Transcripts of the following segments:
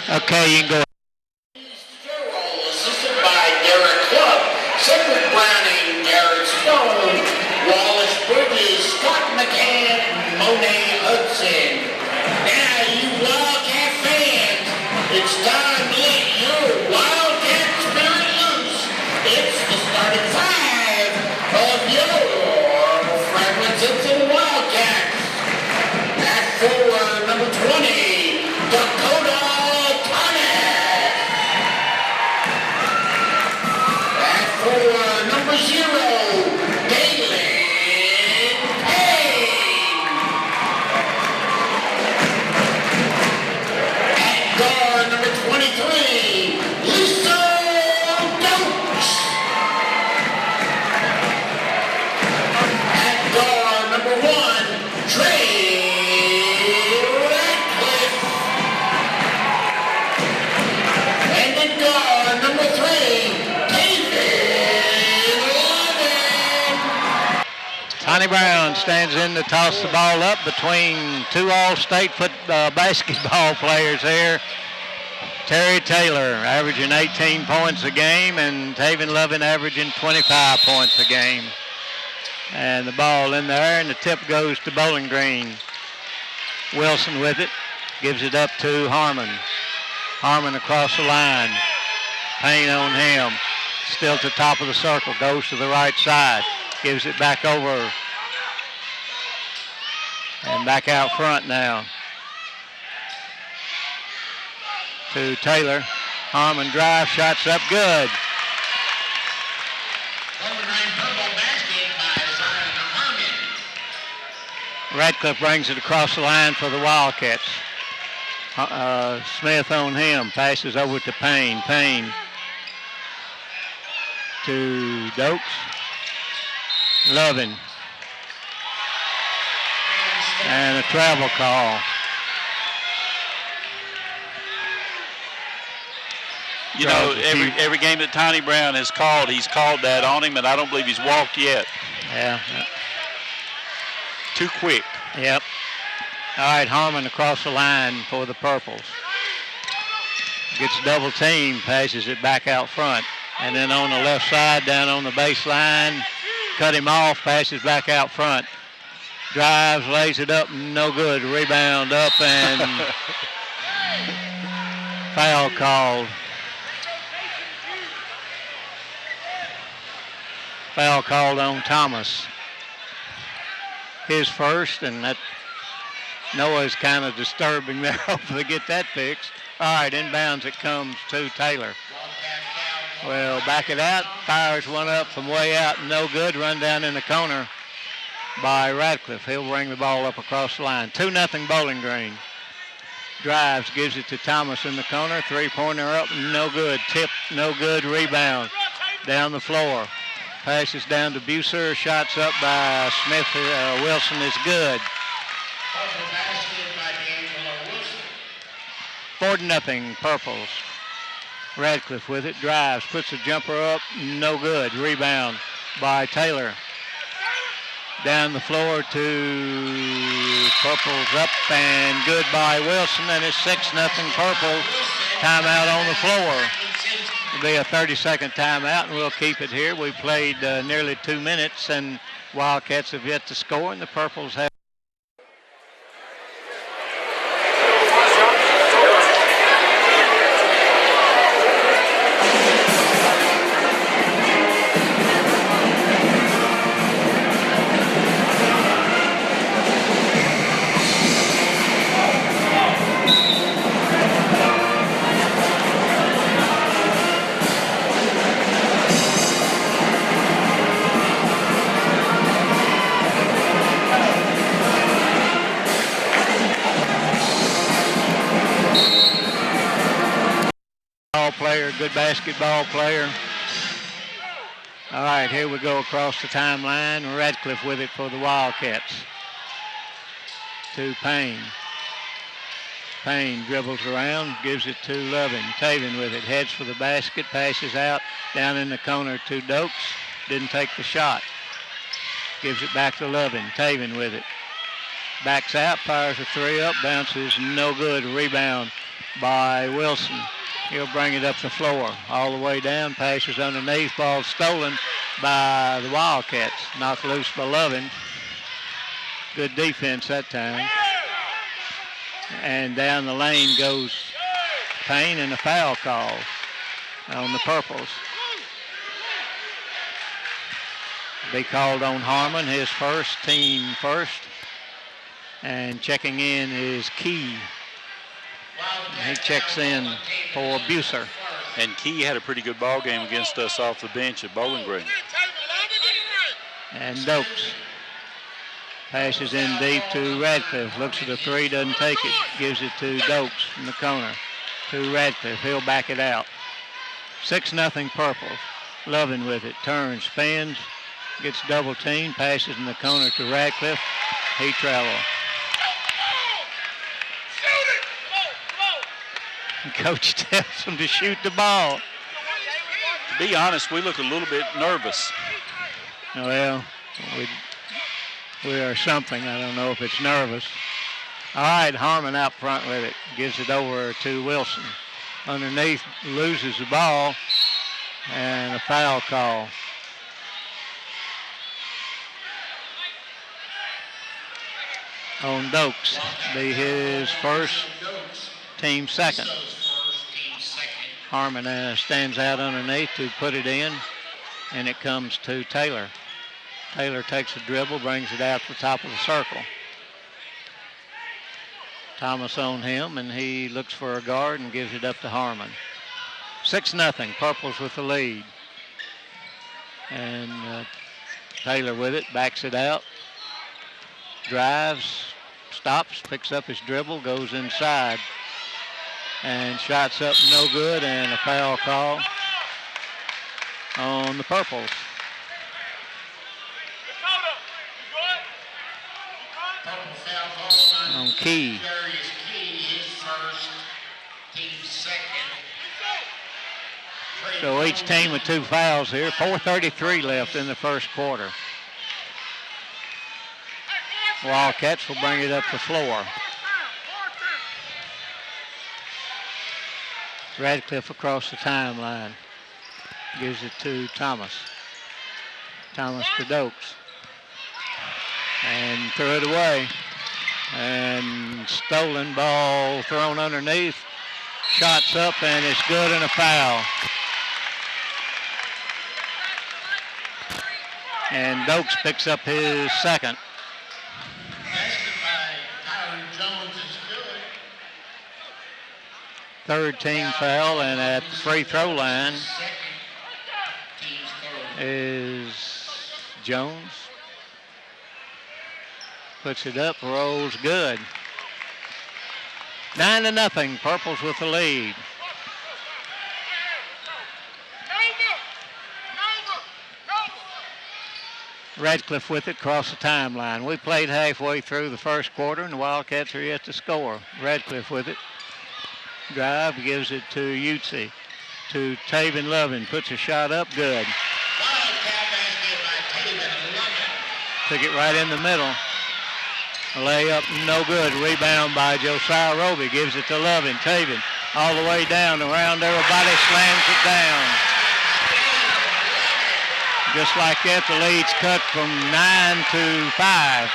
Okay, you can go. Assisted by Derek Clubb, Cedric Browning, Garrett Stone, Wallace Bridges, Scott McCann, Monet Hudson. Now, you Wildcat fans, it's time to let your Wildcat spirit loose. It's the starting five of your Franklin Simpson Wildcats. At forward, number 20, Dakota Thomas. At forward, number 0, Galen Payne. At guard, number 23, Lisa Doakes. At guard, number 1, Trey Radcliffe. And at guard, number 3, David Levin. Tony Brown stands in to toss the ball up between two all-state basketball players here. Terry Taylor averaging 18 points a game and Taven Lovin averaging 25 points a game. And the ball in there, and the tip goes to Bowling Green. Wilson with it, gives it up to Harmon. Harmon across the line. Payne on him. Still to top of the circle, goes to the right side. Gives it back over. And back out front now. To Taylor. Harmon drive, shots up good. Radcliffe brings it across the line for the Wildcats. Smith on him, passes over to Payne. Payne to Dokes. Lovin. And a travel call. You know, every game that Tony Brown has called, he's called that on him, and I don't believe he's walked yet. Yeah. Too quick. Yep. All right, Harmon across the line for the Purples. Gets double team, passes it back out front. And then on the left side, down on the baseline, cut him off, passes back out front. Drives, lays it up, no good. Rebound up and foul called. Foul called on Thomas. His first, and that Noah's kind of disturbing there. Hopefully get that fixed. All right, inbounds it comes to Taylor. Well, back it out. Fires one up from way out, no good. Run down in the corner by Radcliffe. He'll bring the ball up across the line. 2-0 Bowling Green. Drives, gives it to Thomas in the corner. Three-pointer up, no good. Tip, no good. Rebound down the floor. Passes down to Buser. Shots up by Smith. Wilson is good. 4-0 Purples. Radcliffe with it. Drives. Puts a jumper up. No good. Rebound by Taylor. Down the floor to Purples up and good by Wilson. And it's 6-0 Purples. Timeout on the floor. It'll be a 30-second timeout, and we'll keep it here. We played nearly 2 minutes, and Wildcats have yet to score, and the Purples have. Player, good basketball player. All right, here we go across the timeline. Radcliffe with it for the Wildcats. To Payne. Payne dribbles around, gives it to Lovin. Taven with it, heads for the basket, passes out, down in the corner to Dokes. Didn't take the shot. Gives it back to Lovin. Taven with it. Backs out, fires a three up, bounces, no good. Rebound by Wilson. He'll bring it up the floor. All the way down, passes underneath, ball stolen by the Wildcats. Knocked loose by Lovin. Good defense that time. And down the lane goes Payne, and a foul call on the Purples. Be called on Harmon, his first, team first. And checking in is Key. He checks in for Buser. And Key had a pretty good ball game against us off the bench at Bowling Green. And Dokes passes in deep to Radcliffe. Looks at the three, doesn't take it. Gives it to Dokes in the corner. To Radcliffe. He'll back it out. 6-0 Purples. Lovin with it. Turns, spins, gets double teamed, passes in the corner to Radcliffe. He travels. Coach tells him to shoot the ball. To be honest, we look a little bit nervous. Well, we are something. I don't know if it's nervous. All right, Harmon out front with it. Gives it over to Wilson. Underneath, loses the ball, and a foul call. On Dokes. Be his first, team second. Harmon stands out underneath to put it in, and it comes to Taylor. Taylor takes a dribble, brings it out to the top of the circle. Thomas on him, and he looks for a guard and gives it up to Harmon. 6-0, Purples with the lead. And Taylor with it, backs it out, drives, stops, picks up his dribble, goes inside. And shots up no good, and a foul call on the Purples. On Key. So each team with 2 fouls here. 4:33 left in the first quarter. Wildcats will bring it up the floor. Radcliffe across the timeline. Gives it to Thomas. Thomas to Dokes. And threw it away. And stolen ball thrown underneath. Shots up, and it's good, and a foul. And Dokes picks up his second. Third team foul, and at the free throw line is Jones. Puts it up, rolls good. 9-0, Purples with the lead. Radcliffe with it across the timeline. We played halfway through the first quarter, and the Wildcats are yet to score. Radcliffe with it. Drive, gives it to Utsi. To Taven Lovin, puts a shot up, good. Took it right in the middle. Layup, no good. Rebound by Josiah Roby, gives it to Lovin. Taven all the way down, around everybody, slams it down. Just like that, the lead's cut from 9 to 5.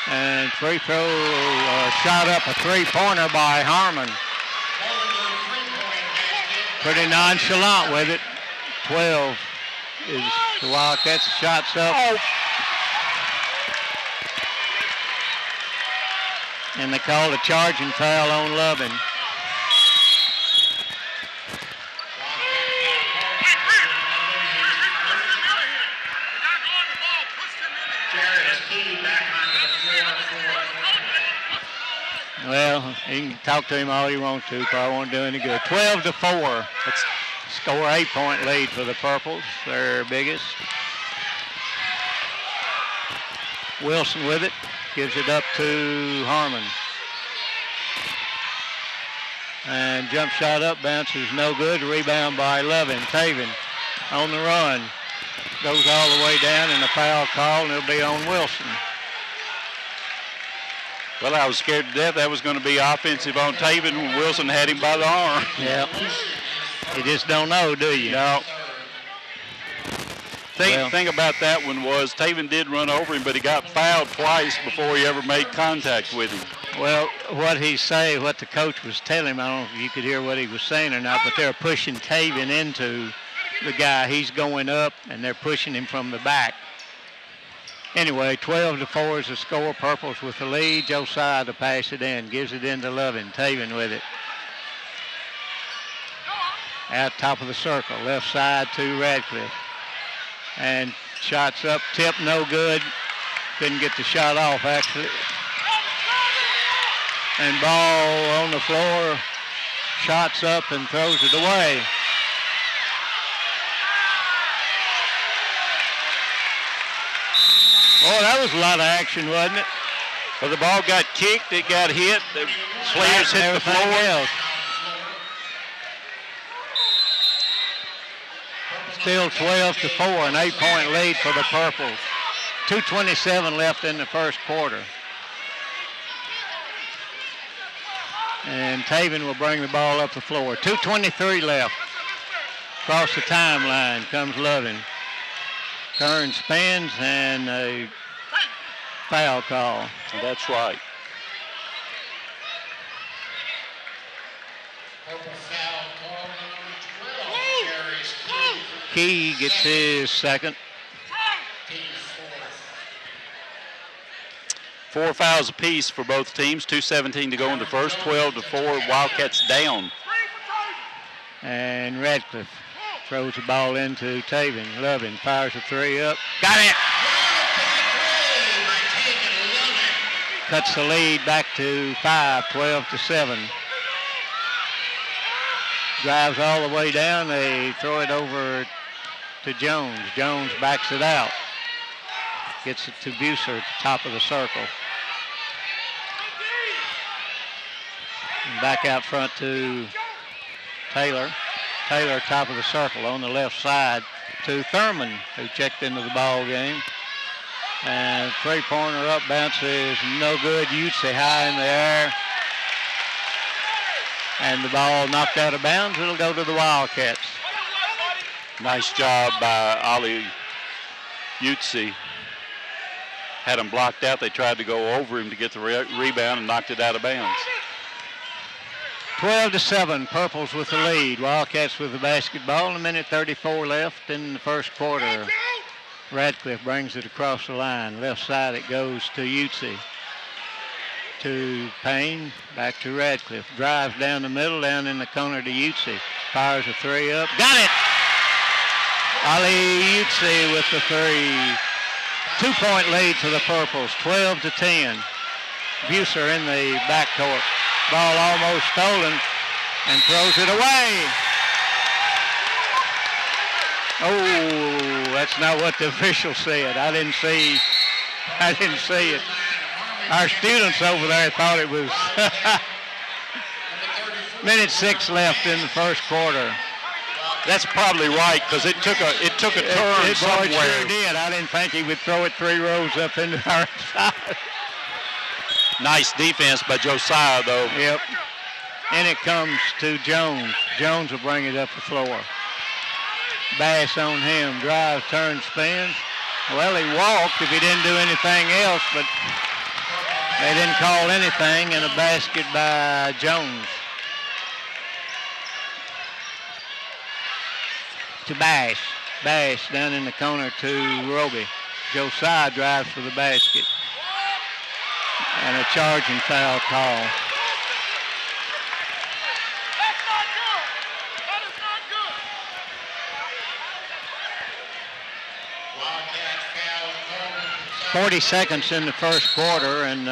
And free throw, shot up, a three-pointer by Harmon. Pretty nonchalant with it. 12 is the Wildcats. Shots up. Oh. And they called a charging foul on Lovin. Well, you can talk to him all you want to. Probably won't do any good. 12-4. Let's score 8-point lead for the Purples. Their biggest. Wilson with it. Gives it up to Harmon. And jump shot up, bounces no good. Rebound by Lovin. Taven on the run. goes all the way down, and a foul call, and it'll be on Wilson. Well, I was scared to death that was going to be offensive on Taven when Wilson had him by the arm. Yeah. You just don't know, do you? No. Thing about that one was Taven did run over him, but he got fouled twice before he ever made contact with him. Well, what the coach was telling him, I don't know if you could hear what he was saying or not, but they're pushing Taven into the guy. He's going up, and they're pushing him from the back. Anyway, 12-4 is the score. Purples with the lead. Josiah to pass it in. Gives it into Lovin. Taven with it. Out top of the circle. Left side to Radcliffe. And shots up. Tip no good. Couldn't get the shot off, actually. And ball on the floor. Shots up and throws it away. Oh, that was a lot of action, wasn't it? Well, the ball got kicked, it got hit, the players hit the floor. Else. Still 12-4, an 8-point lead for the Purples. 2:27 left in the first quarter. And Taven will bring the ball up the floor. 2:23 left. Across the timeline comes Lovin. Kern spins and a foul call. That's right. Key gets his second. 4 fouls apiece for both teams. 2:17 to go in the first. 12-4. Wildcats down. And Radcliffe throws the ball into Taven. Lovin fires a three up. Got it! Cuts the lead back to 5, 12-7. Drives all the way down. They throw it over to Jones. Jones backs it out. Gets it to Buser at the top of the circle. And back out front to Taylor. Taylor, top of the circle on the left side to Thurman, who checked into the ball game. And three-pointer up, bounces no good. Utsi high in the air. And the ball knocked out of bounds. It'll go to the Wildcats. Nice job by Ali Utsi. Had him blocked out. They tried to go over him to get the rebound and knocked it out of bounds. 12-7, Purples with the lead. Wildcats with the basketball. 1:34 left in the first quarter. Radcliffe brings it across the line. Left side it goes to Utsi. To Payne, back to Radcliffe. Drives down the middle, down in the corner to Utsi. Fires a three up. Got it! Ali Utsi with the three. 2-point lead for the Purples, 12-10. Buser in the backcourt. Ball almost stolen and throws it away. Oh, that's not what the official said. I didn't see it. Our students over there thought it was 6 left in the first quarter. That's probably right because it took a turn somewhere. It sure did. I didn't think he would throw it 3 rows up into our side. Nice defense by Josiah, though. Yep. And it comes to Jones. Jones will bring it up the floor. Bass on him. Drives, turns, spins. Well, he walked if he didn't do anything else, but they didn't call anything, and a basket by Jones. To Bass. Bass down in the corner to Roby. Josiah drives for the basket. And a charging foul call. That's not good. That is not good. 40 seconds in the first quarter, and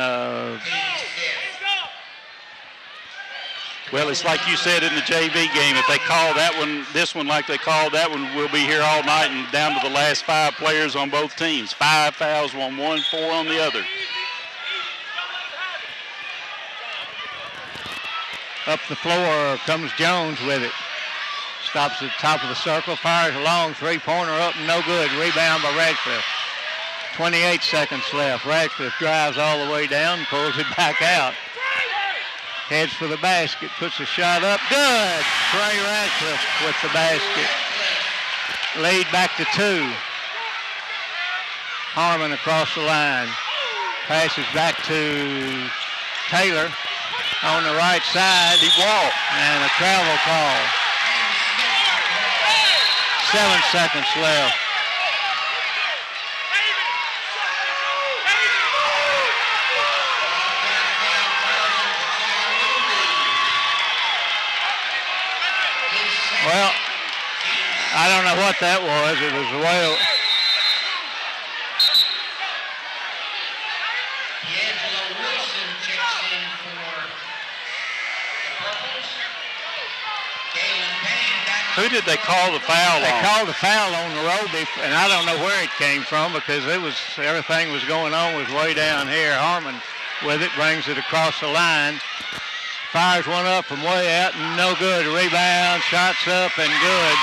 well, it's like you said in the JV game. If they call that one, this one like they called that one, we'll be here all night and down to the last 5 players on both teams. 5 fouls on one, 4 on the other. Up the floor comes Jones with it. Stops at the top of the circle, fires a long three-pointer up and no good. Rebound by Radcliffe. 28 seconds left. Radcliffe drives all the way down, pulls it back out. Heads for the basket, puts a shot up. Good! Trey Radcliffe with the basket. Lead back to 2. Harmon across the line. Passes back to Taylor on the right side. He walked. And a travel call. 7 seconds left. Well, I don't know what that was. It was the way. Wilson checks in for the Purples. Galen Payne. Who did they call the foul on? They called the foul on the Roby, and I don't know where it came from because everything was going on was way down here. Harmon with it, brings it across the line. Fires one up from way out and no good. Rebound, shots up and good.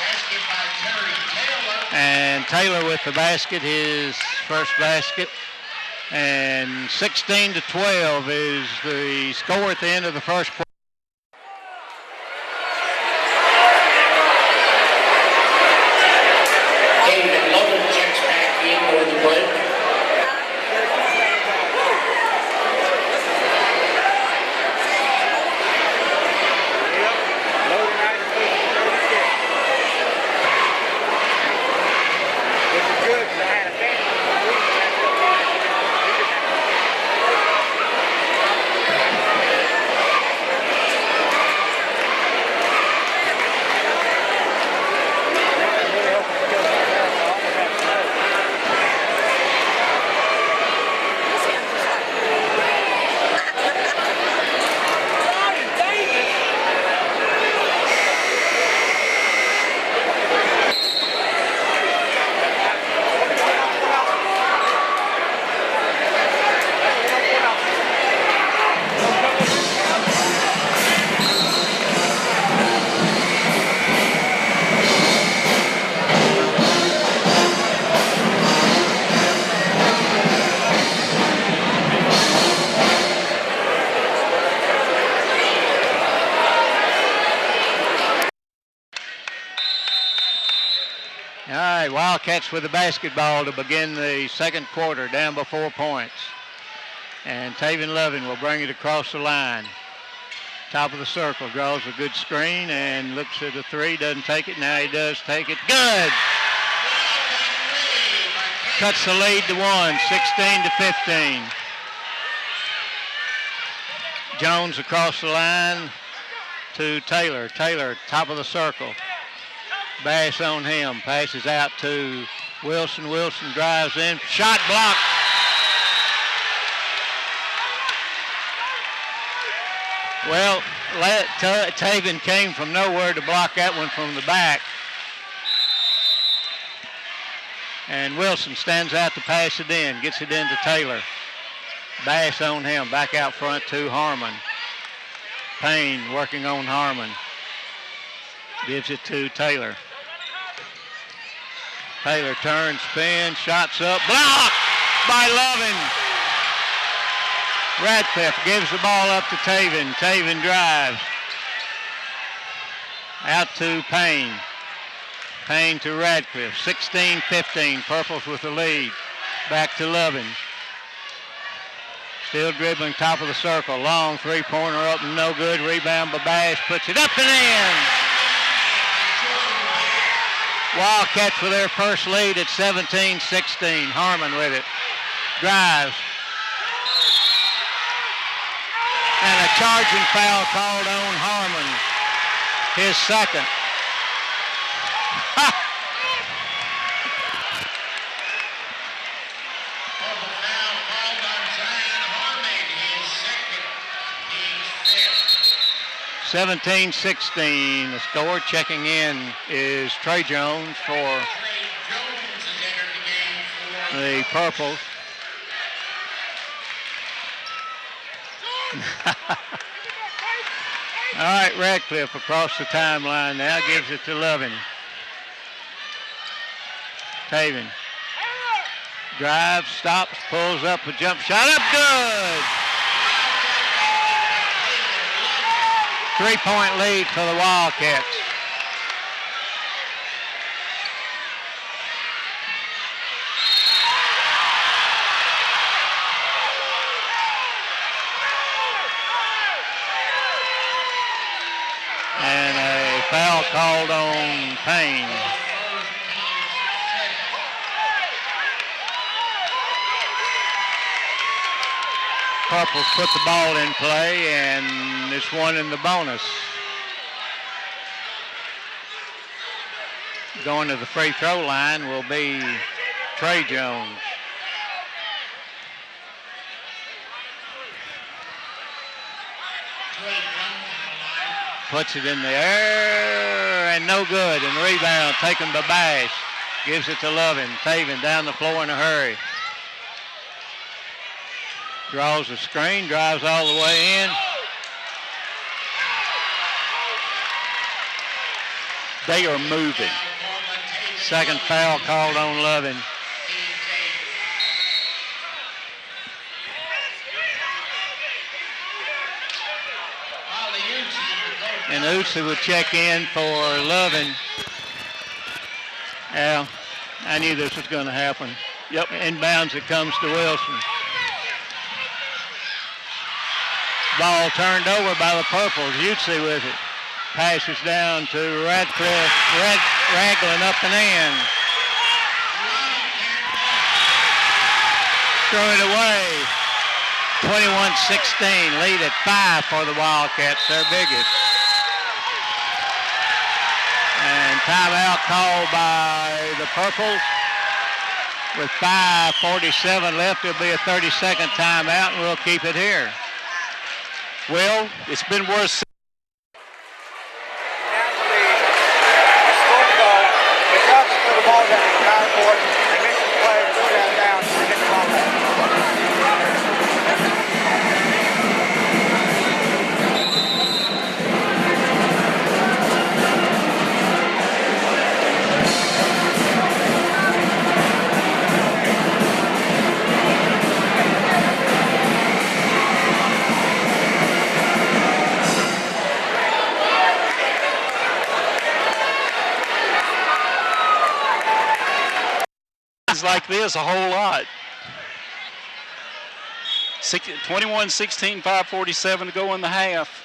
Basket by Terry Taylor. And Taylor with the basket, his first basket. And 16-12 is the score at the end of the first quarter. David Lovell checks back in for the break. Wildcats with the basketball to begin the second quarter, down by 4 points. And Taven Loving will bring it across the line. Top of the circle, draws a good screen and looks at a three, doesn't take it. Now he does take it. Good! Cuts the lead to 1, 16-15. Jones across the line to Taylor. Taylor, top of the circle. Bass on him, passes out to Wilson. Wilson drives in, shot blocked. Well, Taven came from nowhere to block that one from the back. And Wilson stands out to pass it in, gets it into Taylor. Bass on him, back out front to Harmon. Payne working on Harmon. Gives it to Taylor. Taylor turns, spins, shots up, blocked by Loving. Radcliffe gives the ball up to Taven. Taven drives. Out to Payne. Payne to Radcliffe. 16-15. Purples with the lead. Back to Loving. Still dribbling top of the circle. Long three-pointer up and no good. Rebound by Bass. Puts it up and in. Wildcats with their first lead at 17-16. Harmon with it. Drives. And a charging foul called on Harmon. His second. Double foul called on Zion Harmon, his second, team fifth. 17-16. The score checking in is Trey Jones for Trey Jones has entered the game for the Purples. All right, Radcliffe across the timeline now, gives it to Loving. Taven drives, stops, pulls up a jump shot, up good. 3-point lead for the Wildcats. And a foul called on Payne. Purples put the ball in play, and it's one in the bonus. Going to the free throw line will be Trey Jones. Puts it in the air, and no good. And rebound taken by Bash. Gives it to Loving. Taven down the floor in a hurry. Draws the screen, drives all the way in. They are moving. Second foul called on Loving. And Utsi would check in for Loving. Yeah, I knew this was going to happen. Yep. Inbounds it comes to Wilson. Ball turned over by the Purples. Utsi with it. Passes down to Radcliffe. Ragland up and in. Throw it away. 21-16. Lead at 5 for the Wildcats. Their biggest. And timeout called by the Purples. With 5:47 left, it'll be a 30-second timeout, and we'll keep it here. Well, it's been worse. Like this a whole lot. 21-16, 5:47 to go in the half.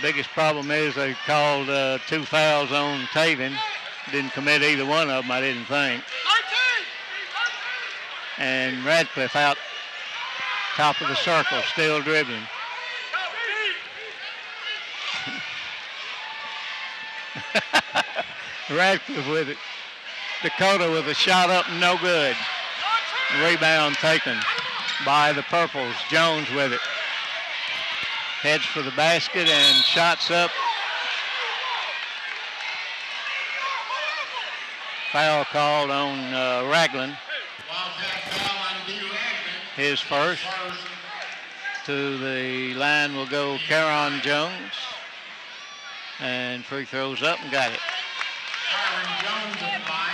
Biggest problem is they called 2 fouls on Taven. Didn't commit either one of them, I didn't think. And Radcliffe out top of the circle, still dribbling. Radcliffe with it. Dakota with a shot up, no good. Rebound taken by the Purples. Jones with it. Heads for the basket and shots up. Foul called on Ragland. His first. To the line will go Caron Jones. And free throws up and got it. Jones at the line.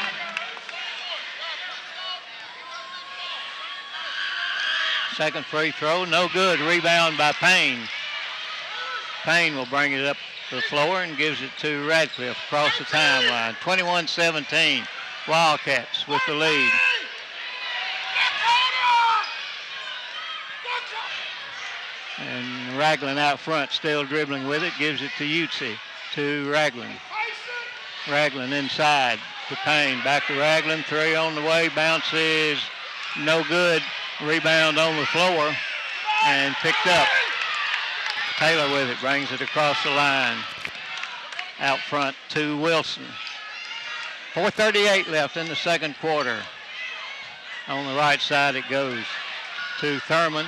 Second free throw, no good. Rebound by Payne. Payne will bring it up to the floor and gives it to Radcliffe across the timeline. 21-17. Wildcats with the lead. And Ragland out front, still dribbling with it, gives it to Utsi, to Ragland. Ragland inside to Payne, back to Ragland, 3 on the way, bounces, no good. Rebound on the floor and picked up. Taylor with it, brings it across the line. Out front to Wilson. 4:38 left in the second quarter. On the right side it goes to Thurman.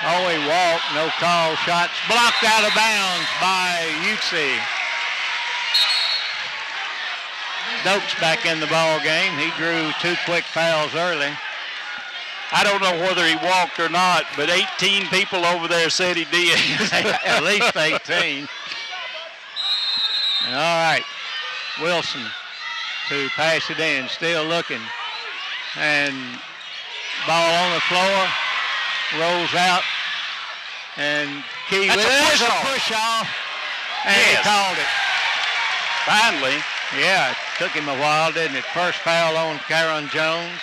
Oh, he walked, no call, shots blocked out of bounds by Utsi. Doak's back in the ball game. He drew 2 quick fouls early. I don't know whether he walked or not, but 18 people over there said he did. At least 18. All right. Wilson to pass it in, still looking. And ball on the floor, rolls out. And Key with it. A push off. And he called it. Finally. Yeah, it took him a while, didn't it? First foul on Caron Jones.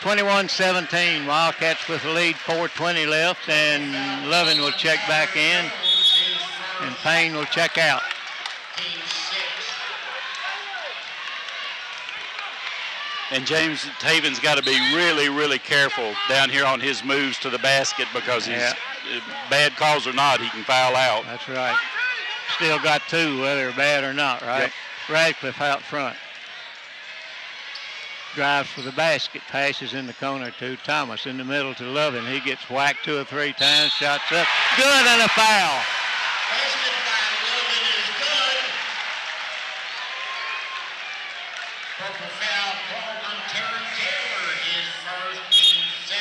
21-17, Wildcats with the lead, 4:20 left, and Lovin will check back in, and Payne will check out. And James Taven's got to be really, really careful down here on his moves to the basket because he's bad calls or not, he can foul out. That's right. Still got two, whether bad or not, right? Yep. Radcliffe out front. Drives for the basket, passes in the corner to Thomas, in the middle to Lovin. He gets whacked 2 or 3 times, shots up, good, and a foul. Basket by Lovin is good. Purple foul called on Terry Taylor, his first, team 7.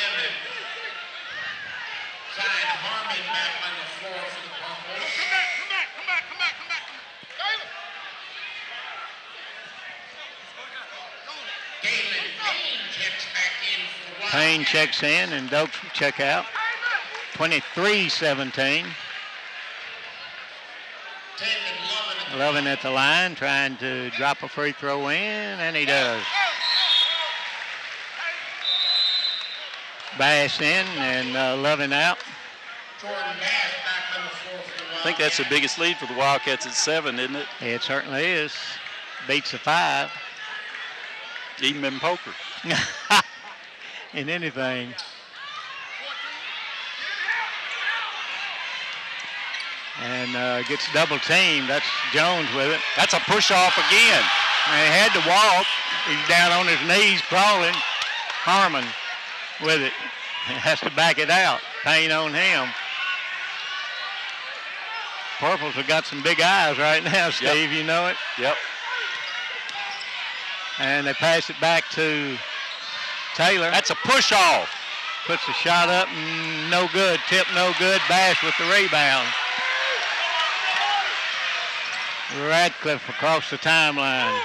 Zion Harmon back on the floor for the Purples. Come back. Taylor. Galen Payne checks back in for the Wildcats. Payne checks in, and Dokes will check out. 23-17. Lovin at the line, trying to drop a free throw in, and he does. Bass in, and Lovin out. Jordan Bass back on the floor for the Wildcats. I think that's the biggest lead for the Wildcats at 7, isn't it? It certainly is. Beats the 5. Even in poker. In anything. And gets double teamed. That's Jones with it. That's a push off again. And he had to walk. He's down on his knees crawling. Harmon with it. He has to back it out. Payne on him. Purples have got some big eyes right now, Steve. You know it? Yep. And they pass it back to Taylor. That's a push off. Puts the shot up, no good. Tip, no good. Bash with the rebound. Radcliffe across the timeline.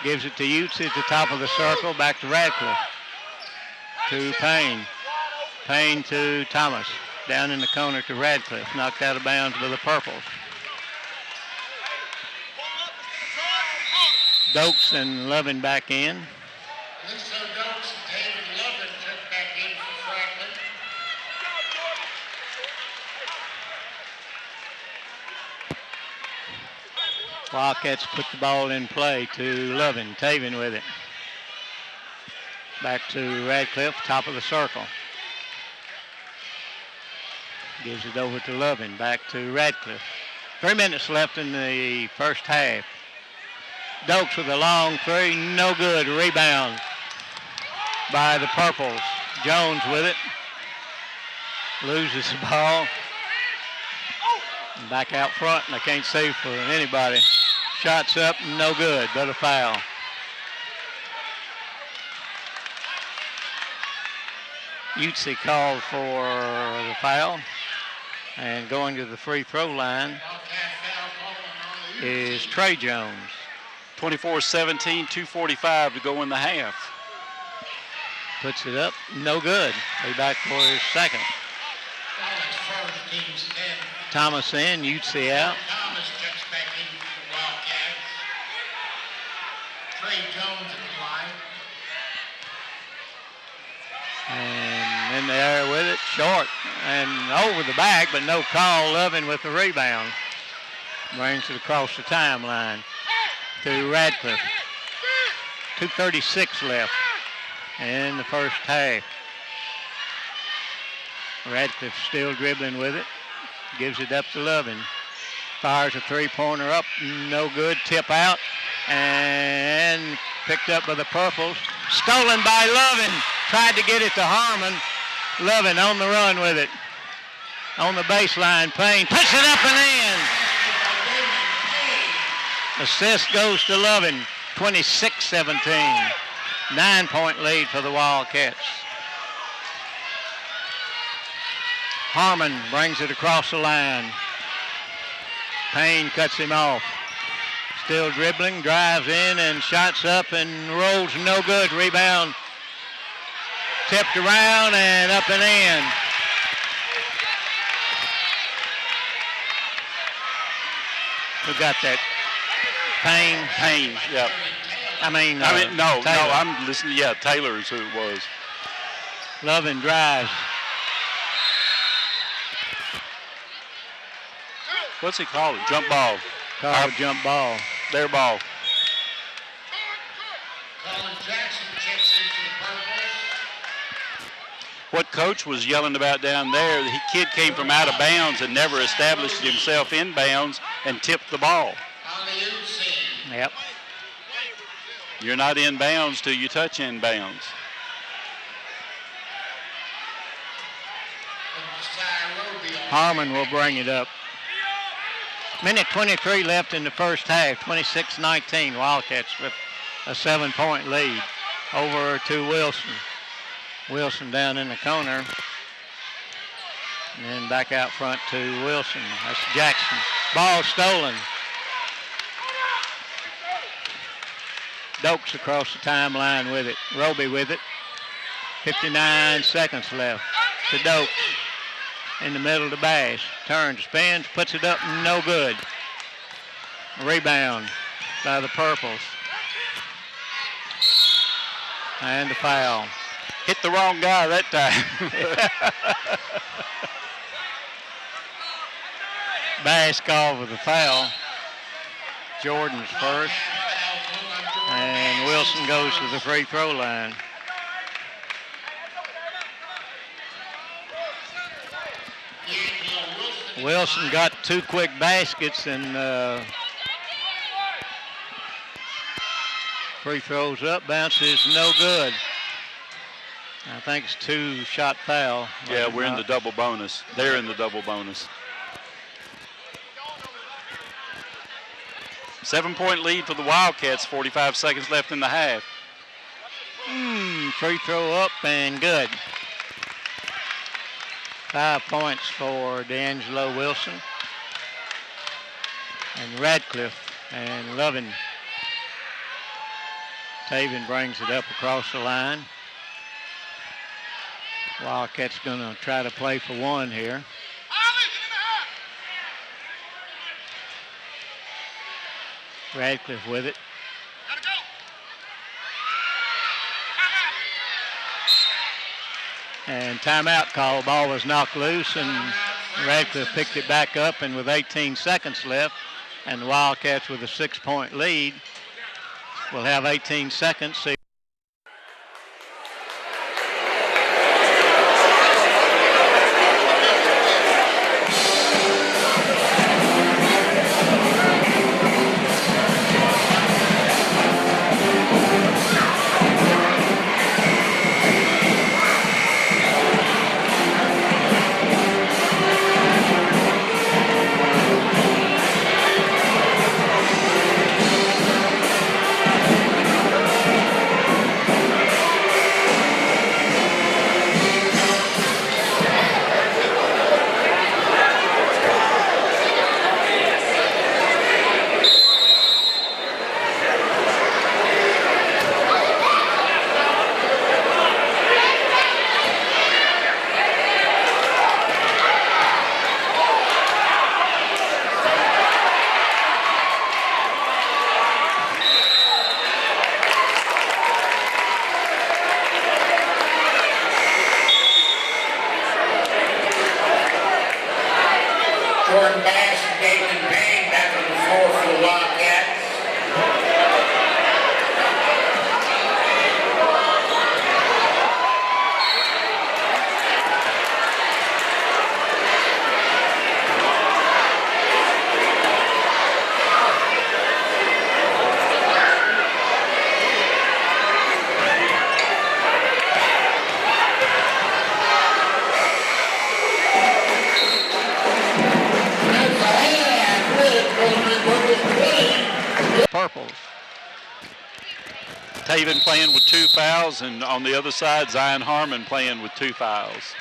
Gives it to Utsi at the top of the circle. Back to Radcliffe. To Payne. Payne to Thomas. Down in the corner to Radcliffe. Knocked out of bounds by the Purples. Dokes and Lovin back in. Lisa Dokes and David Lovin check back in for Franklin. Wildcats put the ball in play to Lovin. Taven with it. Back to Radcliffe, top of the circle. Gives it over to Lovin. Back to Radcliffe. 3 minutes left in the first half. Dokes with a long 3, no good. Rebound by the Purples. Jones with it. Loses the ball. Back out front, and I can't see for anybody. Shots up, no good, but a foul. Utsi called for the foul. And going to the free throw line is Trey Jones. 24-17, 2:45 to go in the half. Puts it up, no good. Be back for his second. Thomas in, Utsi out. Thomas checks back in for the Wildcats. Trey Jones in the line. And in the air with it, short and over the back, but no call. Lovin with the rebound. Brings it across the timeline to Radcliffe. 2:36 left in the first half. Radcliffe still dribbling with it. Gives it up to Lovin. Fires a three-pointer up, no good. Tip out and picked up by the Purples. Stolen by Lovin. Tried to get it to Harmon. Lovin on the run with it. On the baseline, Payne puts it up and in. Assist goes to Lovin. 26-17. 9-point lead for the Wildcats. Harmon brings it across the line. Payne cuts him off. Still dribbling, drives in and shots up and rolls no good. Rebound tipped around and up and in. Who got that? Payne? Payne, yep. No, no, I'm listening. Yeah, Taylor is who it was. Lovin drives. What's he called? Jump ball. Called a jump ball. Their ball. Colin Jackson checks in for the Purples. What Coach was yelling about down there, the kid came from out of bounds and never established himself in bounds and tipped the ball. On the outside. Yep. You're not in bounds till you touch in bounds. Harmon will bring it up. Minute 23 left in the first half. 26-19. Wildcats with a 7-point lead over to Wilson. Wilson down in the corner. And then back out front to Wilson. That's Jackson. Ball stolen. Dokes across the timeline with it. Roby with it. 59 seconds left to Dokes. In the middle to Bass. Turns, spins, puts it up, no good. Rebound by the Purples. And a foul. Hit the wrong guy that time. Bass called with a foul. Jordan's first. And Wilson goes to the free throw line. Wilson got 2 quick baskets and free throws up, bounces, no good. I think it's 2-shot foul. Yeah, we're in the double bonus. They're in the double bonus. 7-point lead for the Wildcats, 45 seconds left in the half. Free throw up and good. 5 points for D'Angelo Wilson. And Radcliffe and Lovin. Taven brings it up across the line. Wildcats going to try to play for one here. Radcliffe with it. And timeout call. Ball was knocked loose and Radcliffe picked it back up, and with 18 seconds left and the Wildcats with a 6-point lead will have 18 seconds. Taven playing with 2 fouls, and on the other side, Zion Harmon playing with 2 fouls.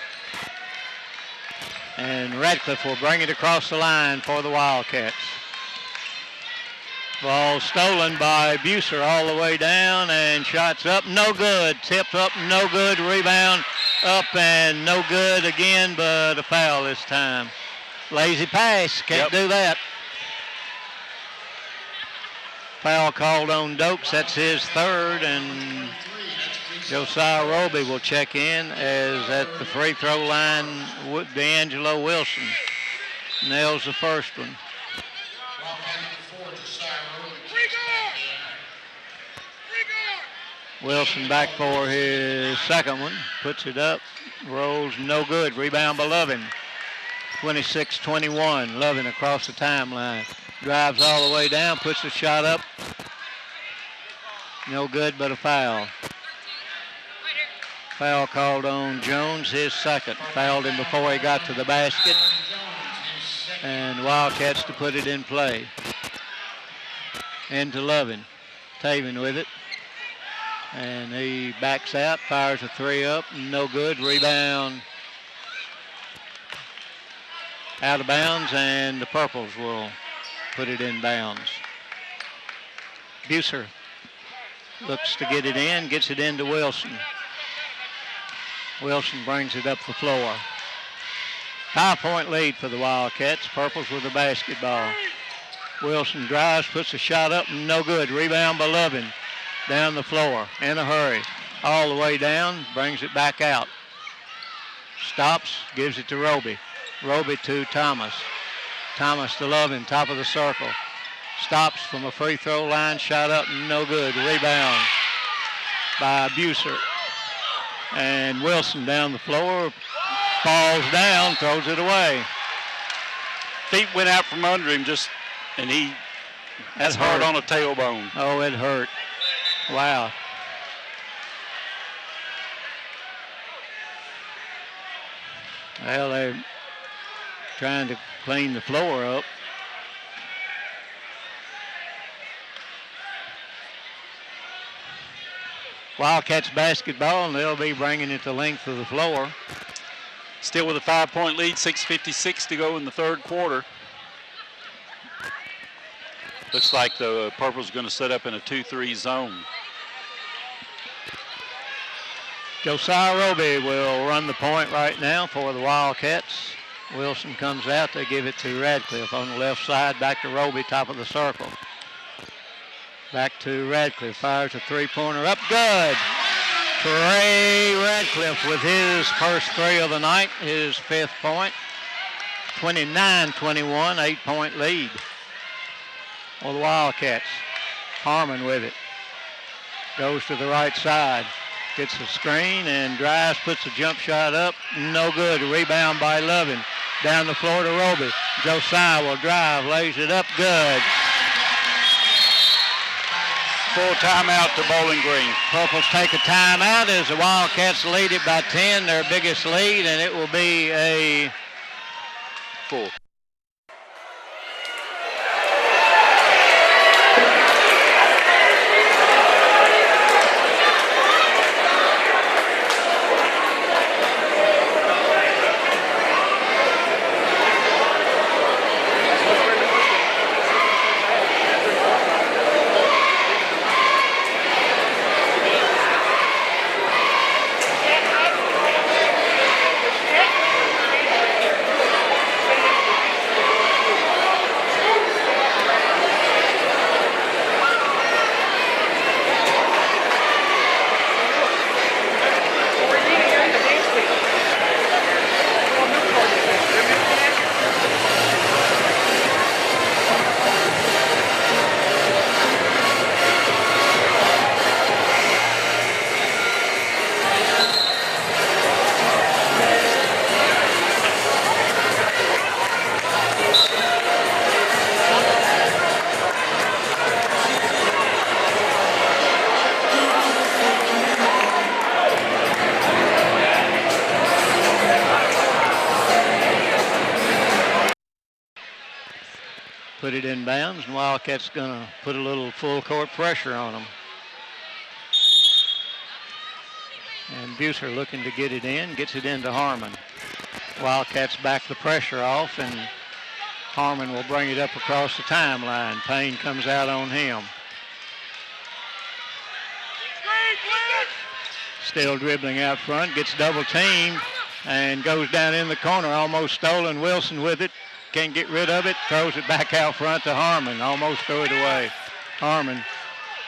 And Radcliffe will bring it across the line for the Wildcats. Ball stolen by Buser all the way down, and shots up, no good. Tipped up, no good. Rebound up and no good again, but a foul this time. Lazy pass, can't do that. Foul called on Dokes, that's his third, and Josiah Roby will check in as at the free throw line, D'Angelo Wilson nails the first one. Wilson back for his second one, puts it up, rolls, no good. Rebound by Lovin. 26-21, Lovin across the timeline. Drives all the way down, puts the shot up. No good, but a foul. Foul called on Jones, his second. Fouled him before he got to the basket. And Wildcats to put it in play. Into Lovin. Taven with it. And he backs out, fires a three up, no good. Rebound out of bounds, and the Purples will put it in bounds. Buser looks to get it in, gets it into Wilson. Wilson brings it up the floor. 5-point lead for the Wildcats. Purples with the basketball. Wilson drives, puts a shot up, no good. Rebound by Lovin. Down the floor in a hurry. All the way down, brings it back out. Stops, gives it to Roby. Roby to Thomas. Thomas to Lovin, top of the circle. Stops from a free throw line, shot up, no good. Rebound by Buser. And Wilson down the floor, falls down, throws it away. Feet went out from under him and he that's hard on a tailbone. Oh, it hurt. Wow. Well, they're trying to clean the floor up. Wildcats basketball, and they'll be bringing it the length of the floor. Still with a 5-point lead, 6:56 to go in the third quarter. Looks like the Purple's going to set up in a 2-3 zone. Josiah Roby will run the point right now for the Wildcats. Wilson comes out. They give it to Radcliffe on the left side. Back to Roby, top of the circle. Back to Radcliffe. Fires a three-pointer up. Good. Trey Radcliffe with his first three of the night, his fifth point. 29-21, 8-point lead for the Wildcats. Harmon with it. Goes to the right side. Gets the screen and drives, puts a jump shot up. No good. Rebound by Lovin. Down the floor to Roby. Josiah will drive, lays it up. Good. Full timeout to Bowling Green. Purples take a timeout as the Wildcats lead it by 10, their biggest lead, and it will be a full. Put it in bounds, and Wildcats going to put a little full court pressure on them. And Bucer looking to get it in, gets it into Harmon. Wildcats back the pressure off, and Harmon will bring it up across the timeline. Payne comes out on him. Still dribbling out front, gets double teamed, and goes down in the corner, almost stolen. Wilson with it, can't get rid of it, throws it back out front to Harmon, almost threw it away. Harmon,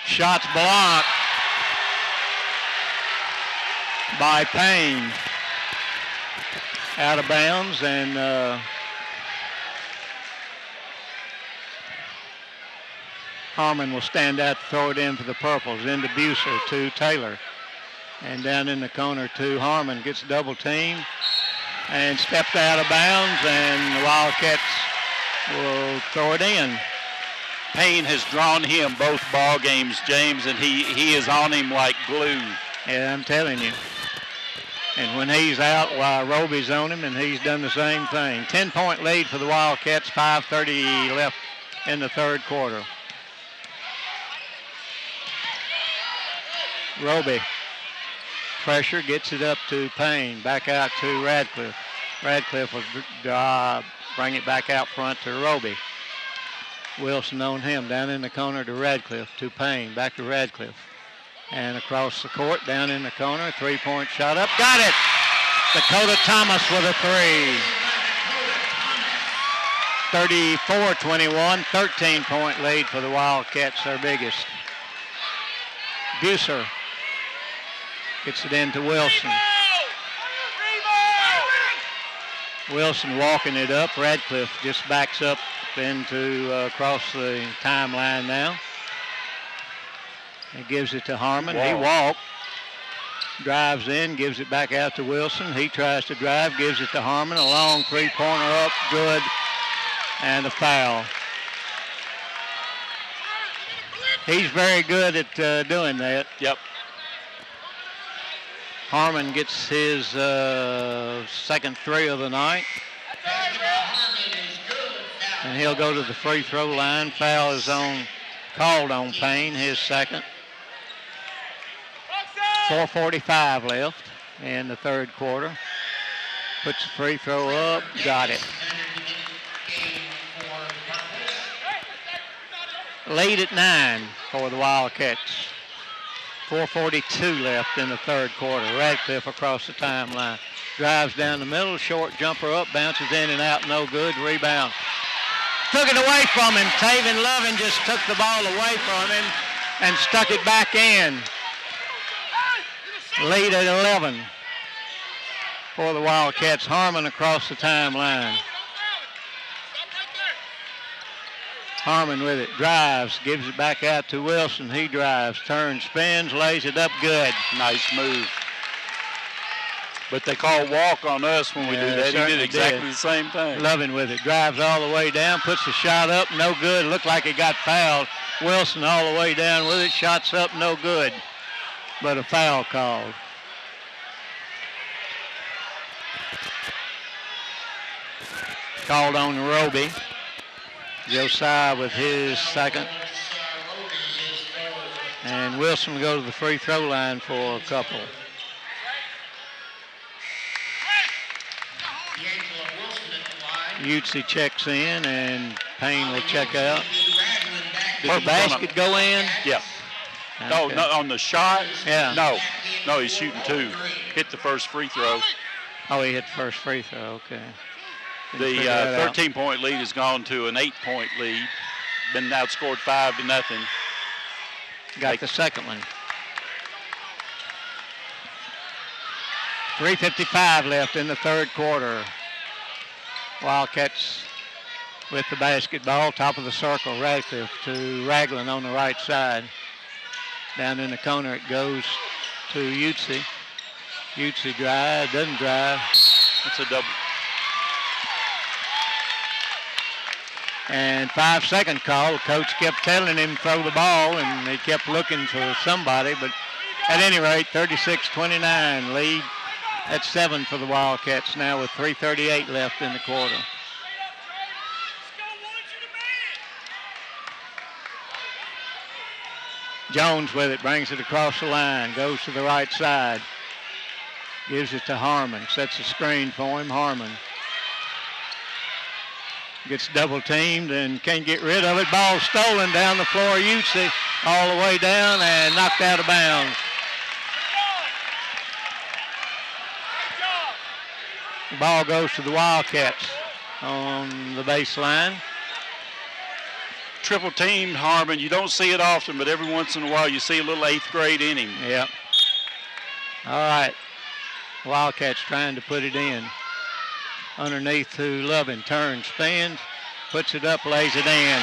shots blocked by Payne. Out of bounds, and Harmon will stand out to throw it in for the Purples. Into Bucer to Taylor. And down in the corner to Harmon. Gets double team and stepped out of bounds, and the Wildcats will throw it in. Payne has drawn him both ball games, James, and he is on him like glue. Yeah, I'm telling you. And when he's out, Roby's on him, and he's done the same thing. 10-point lead for the Wildcats, 5:30 left in the third quarter. Roby, pressure, gets it up to Payne, back out to Radcliffe. Radcliffe will bring it back out front to Roby. Wilson on him, down in the corner to Radcliffe, to Payne, back to Radcliffe. And across the court, down in the corner, three-point shot up. Got it! Dakota Thomas with a three. 34-21, 13-point lead for the Wildcats, their biggest. Bucer gets it into Wilson. Wilson walking it up. Radcliffe just backs up into across the timeline now. He gives it to Harmon. He walked, drives in, gives it back out to Wilson. He tries to drive, gives it to Harmon. A long three-pointer up, good, and a foul. He's very good at doing that. Yep. Harmon gets his second three of the night. And he'll go to the free throw line. Foul is called on Payne, his second. 4:45 left in the third quarter. Puts the free throw up, got it. Lead at 9 for the Wildcats. 4:42 left in the third quarter. Radcliffe across the timeline. Drives down the middle, short jumper up, bounces in and out, no good, rebound. Took it away from him. Taven Lovin just took the ball away from him and stuck it back in. Lead at 11 for the Wildcats. Harmon across the timeline. Harmon with it, drives, gives it back out to Wilson. He drives, turns, spins, lays it up good. Nice move. But they call walk on us when we do that. He did exactly the same thing. Lovin with it, drives all the way down, puts the shot up, no good. Looked like he got fouled. Wilson all the way down with it, shots up, no good. But a foul called. Called on Roby. Josiah with his second. And Wilson will go to the free throw line for a couple. Utsi checks in and Payne will check out. Did the basket go in? Yeah. Okay. No, on the shot? Yeah. No, he's shooting two. Hit the first free throw. Oh, he hit the first free throw, okay. The 13-point lead has gone to an 8-point lead. Been outscored 5-0. Got the second one. 3:55 left in the third quarter. Wildcats with the basketball, top of the circle. Radcliffe to Ragland on the right side. Down in the corner it goes to Utsi. Utsi drive, doesn't drive. It's a double. And 5-second call. The coach kept telling him to throw the ball, and he kept looking for somebody. But at any rate, 36-29 lead at 7 for the Wildcats now with 3:38 left in the quarter. Jones with it, brings it across the line, goes to the right side. Gives it to Harmon. Sets a screen for him. Harmon gets double teamed and can't get rid of it. Ball stolen down the floor. Utsi all the way down and knocked out of bounds. The ball goes to the Wildcats on the baseline. Triple teamed Harmon. You don't see it often, but every once in a while you see a little 8th grade in him. Yep. All right. Wildcats trying to put it in. Underneath to Lovin. Turns, spins, puts it up, lays it in.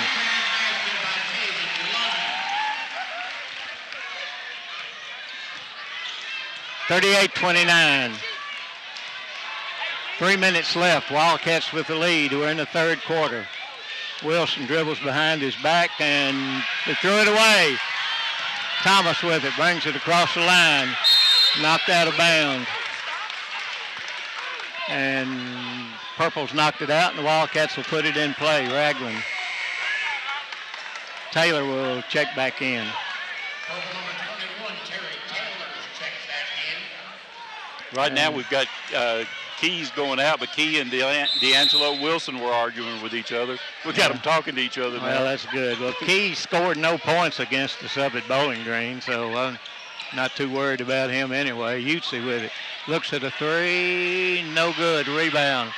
(38-29). 3 minutes left. Wildcats with the lead. We're in the third quarter. Wilson dribbles behind his back and they threw it away. Thomas with it, brings it across the line. Knocked out of bounds. And Purple's knocked it out and the Wildcats will put it in play. Ragland. Taylor will check back in. Right now we've got Keys going out, but Key and D'Angelo Wilson were arguing with each other. We got them talking to each other now. Well, that's good. Well, Key scored no points against the sub at Bowling Green, so not too worried about him anyway. Utsi with it. Looks at a three. No good. Rebound.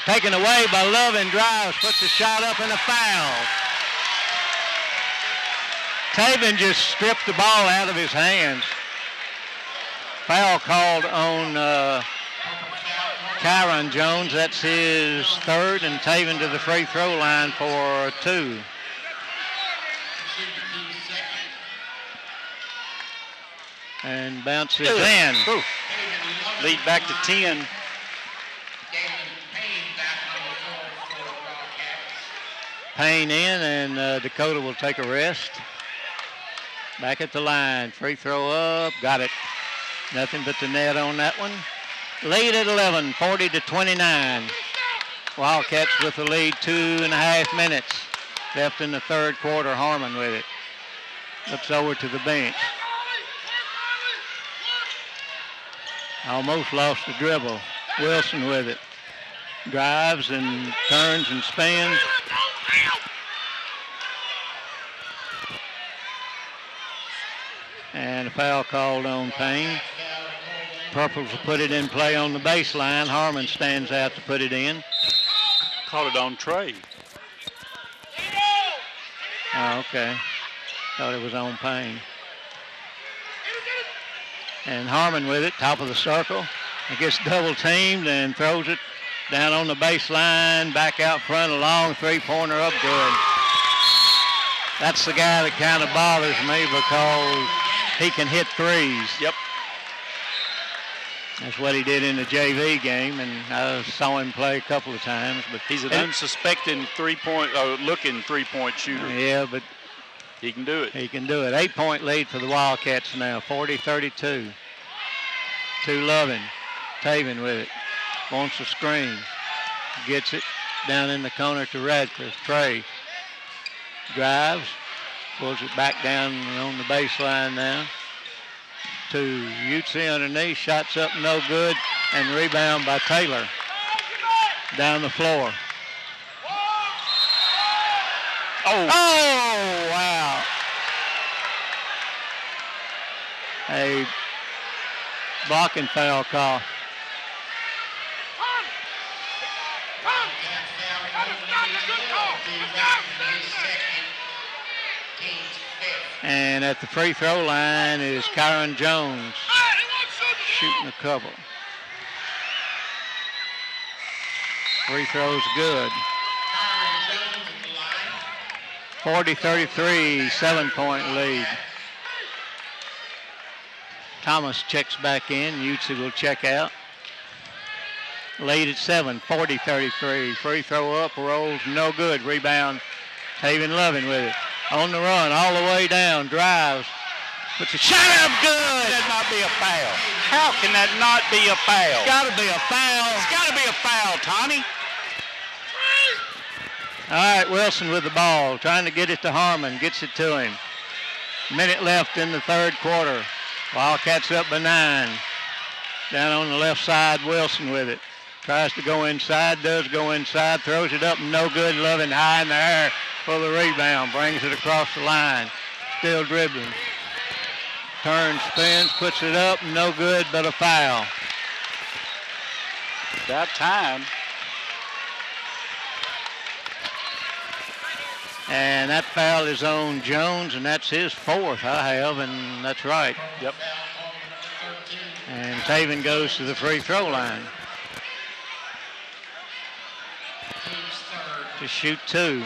Taken away by Lovin. Drives. Puts a shot up and a foul. Taven just stripped the ball out of his hands. Foul called on Kyron Jones. That's his third, and Taven to the free throw line for 2. And bounces in. Ooh. Lead back to 10. Payne in, and Dakota will take a rest. Back at the line. Free throw up. Got it. Nothing but the net on that one. Lead at 11, 40-29. Wildcats with the lead, 2.5 minutes left in the third quarter. Harmon with it. Looks over to the bench. Almost lost the dribble. Wilson with it. Drives and turns and spins. And a foul called on Payne. Purples will put it in play on the baseline. Harmon stands out to put it in. Called it on Trey. Oh, okay. Thought it was on Payne. And Harmon with it, top of the circle. It gets double teamed and throws it down on the baseline, back out front, a long three-pointer up good. That's the guy that kind of bothers me because he can hit threes. Yep. That's what he did in the JV game, and I saw him play a couple of times. But he's an unsuspecting looking three-point shooter. Yeah, but he can do it. He can do it. 8-point lead for the Wildcats now, 40-32. To Lovin. Taven with it. Wants a screen. Gets it down in the corner to Radcliffe. Trey drives. Pulls it back down on the baseline now. To Utsi underneath. Shots up, no good. And rebound by Taylor. Down the floor. Oh, wow. A blocking foul call. And at the free throw line is Kyron Jones shooting a couple. Free throw's good. 40-33, 7-point lead. Thomas checks back in. Utsi will check out. Lead at 7, 40-33. Free throw up, rolls, no good. Rebound, Taven Lovin with it. On the run, all the way down, drives. Puts a shot up, good. That might be a foul. How can that not be a foul? It's got to be a foul. It's got to be a foul, Tommy. All right, Wilson with the ball, trying to get it to Harmon. Gets it to him. Minute left in the third quarter. Wildcats up by 9. Down on the left side, Wilson with it. Tries to go inside, does go inside, throws it up, no good. Loving high in the air for the rebound. Brings it across the line. Still dribbling. Turns, spins, puts it up, no good, but a foul. About time. And that foul is on Jones, and that's his fourth I have, and that's right. Yep. And Taven goes to the free throw line to shoot 2.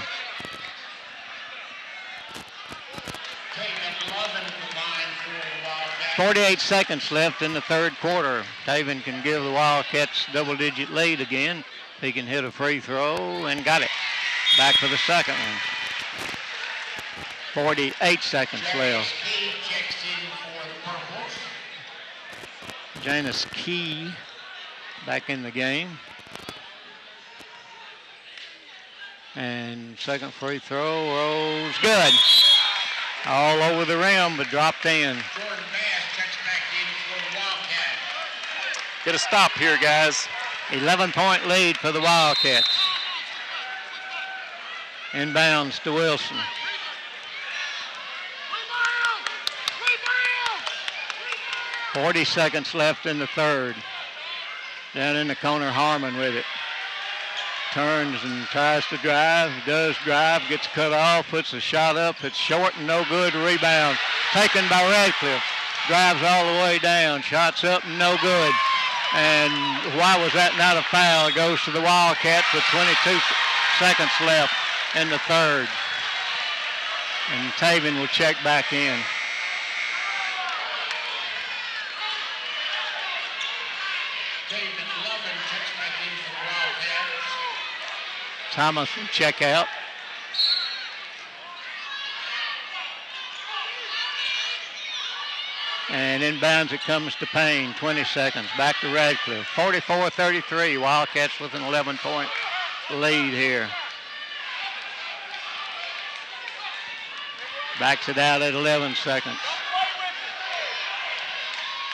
48 seconds left in the third quarter. Taven can give the Wildcats double-digit lead again. He can hit a free throw and got it. Back for the second one. 48 seconds left. Janus Key back in the game. And second free throw rolls good. All over the rim, but dropped in. Get a stop here, guys. 11-point lead for the Wildcats. Inbounds to Wilson. 40 seconds left in the third. Down in the corner, Harmon with it. Turns and tries to drive. Does drive, gets cut off, puts a shot up. It's short and no good. Rebound taken by Radcliffe. Drives all the way down. Shots up and no good. And why was that not a foul? It goes to the Wildcats with 22 seconds left in the third. And Taven will check back in. Thomas will check out. And inbounds it comes to Payne, 20 seconds. Back to Radcliffe, 44-33. Wildcats with an 11-point lead here. Backs it out at 11 seconds.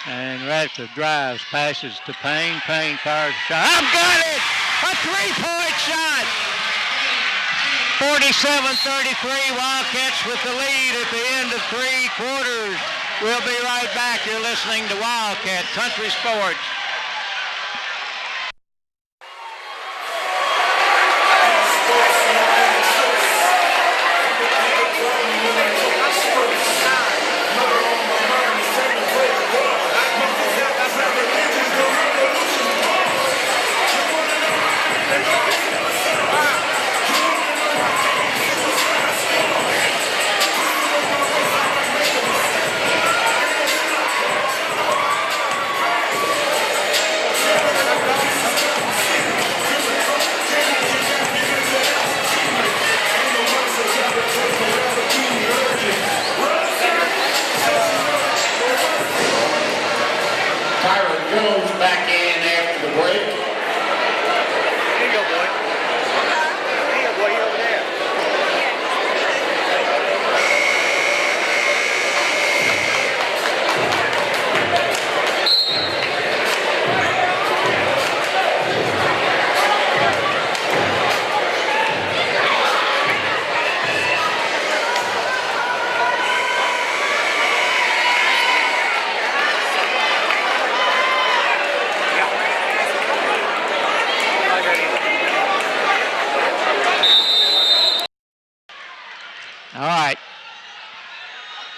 And Radcliffe drives, passes to Payne. Payne fires a shot. I've got it! A three-point shot! 47-33, Wildcats with the lead at the end of 3 quarters. We'll be right back. You're listening to Wildcat Country Sports.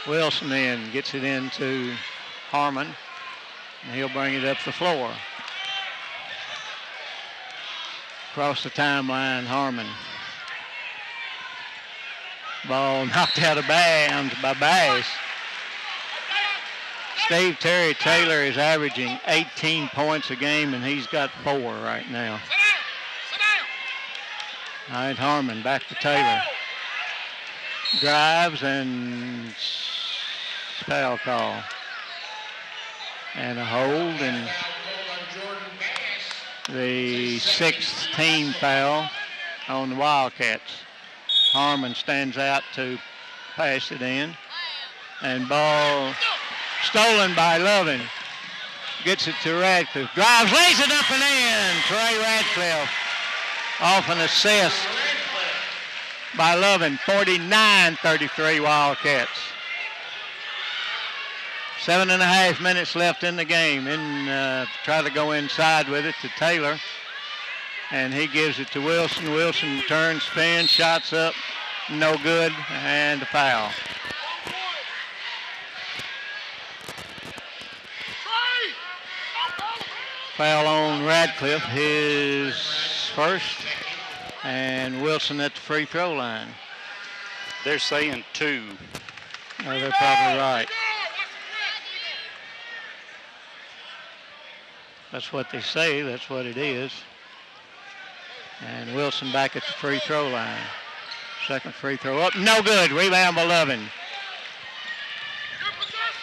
Wilson in, gets it into Harmon, and he'll bring it up the floor. Across the timeline, Harmon. Ball knocked out of bounds by Bass. Steve Terry Taylor is averaging 18 points a game, and he's got 4 right now. All right, Harmon back to Taylor. Drives and foul call. And a hold, and the 6th team foul on the Wildcats. Harmon stands out to pass it in. And ball stolen by Loving. Gets it to Radcliffe. Drives, lays it up and in. Trey Radcliffe off an assist by Lovin. 49-33 Wildcats. 7.5 minutes left in the game. Try to go inside with it to Taylor. And he gives it to Wilson. Wilson turns, spins, shots up. No good. And a foul. Foul on Radcliffe, his first. And Wilson at the free throw line. They're saying 2. Oh, they're probably right. That's what they say. That's what it is. And Wilson back at the free throw line. Second free throw up. No good. Rebound by Lovin.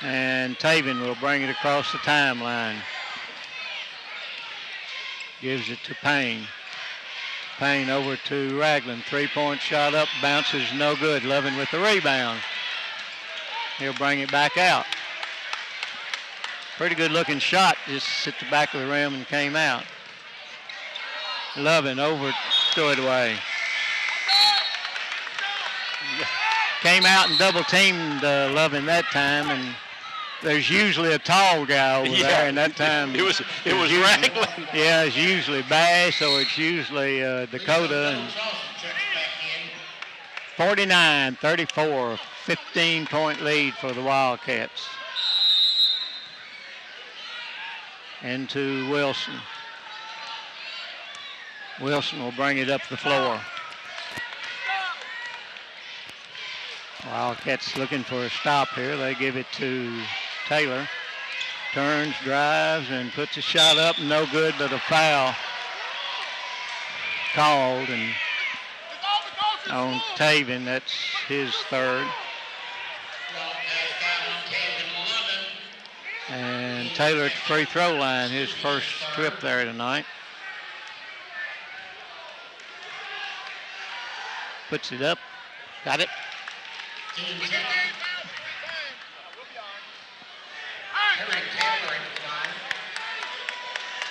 And Taven will bring it across the timeline. Gives it to Payne. Payne over to Ragland. 3-point shot up. Bounces no good. Lovin with the rebound. He'll bring it back out. Pretty good looking shot. Just hit the back of the rim and came out. Lovin over, threw it away. Came out and double teamed Lovin that time, and there's usually a tall guy over there, and that time it was Ragland. Yeah, it's usually Bass or it's usually Dakota. And 49-34, 15-point lead for the Wildcats. Into Wilson. Wilson will bring it up the floor. Wildcats looking for a stop here. They give it to Taylor. Turns, drives, and puts a shot up. No good, but a foul called. And on Taven, that's his third. And Taylor at the free throw line, his first trip there tonight. Puts it up. Got it.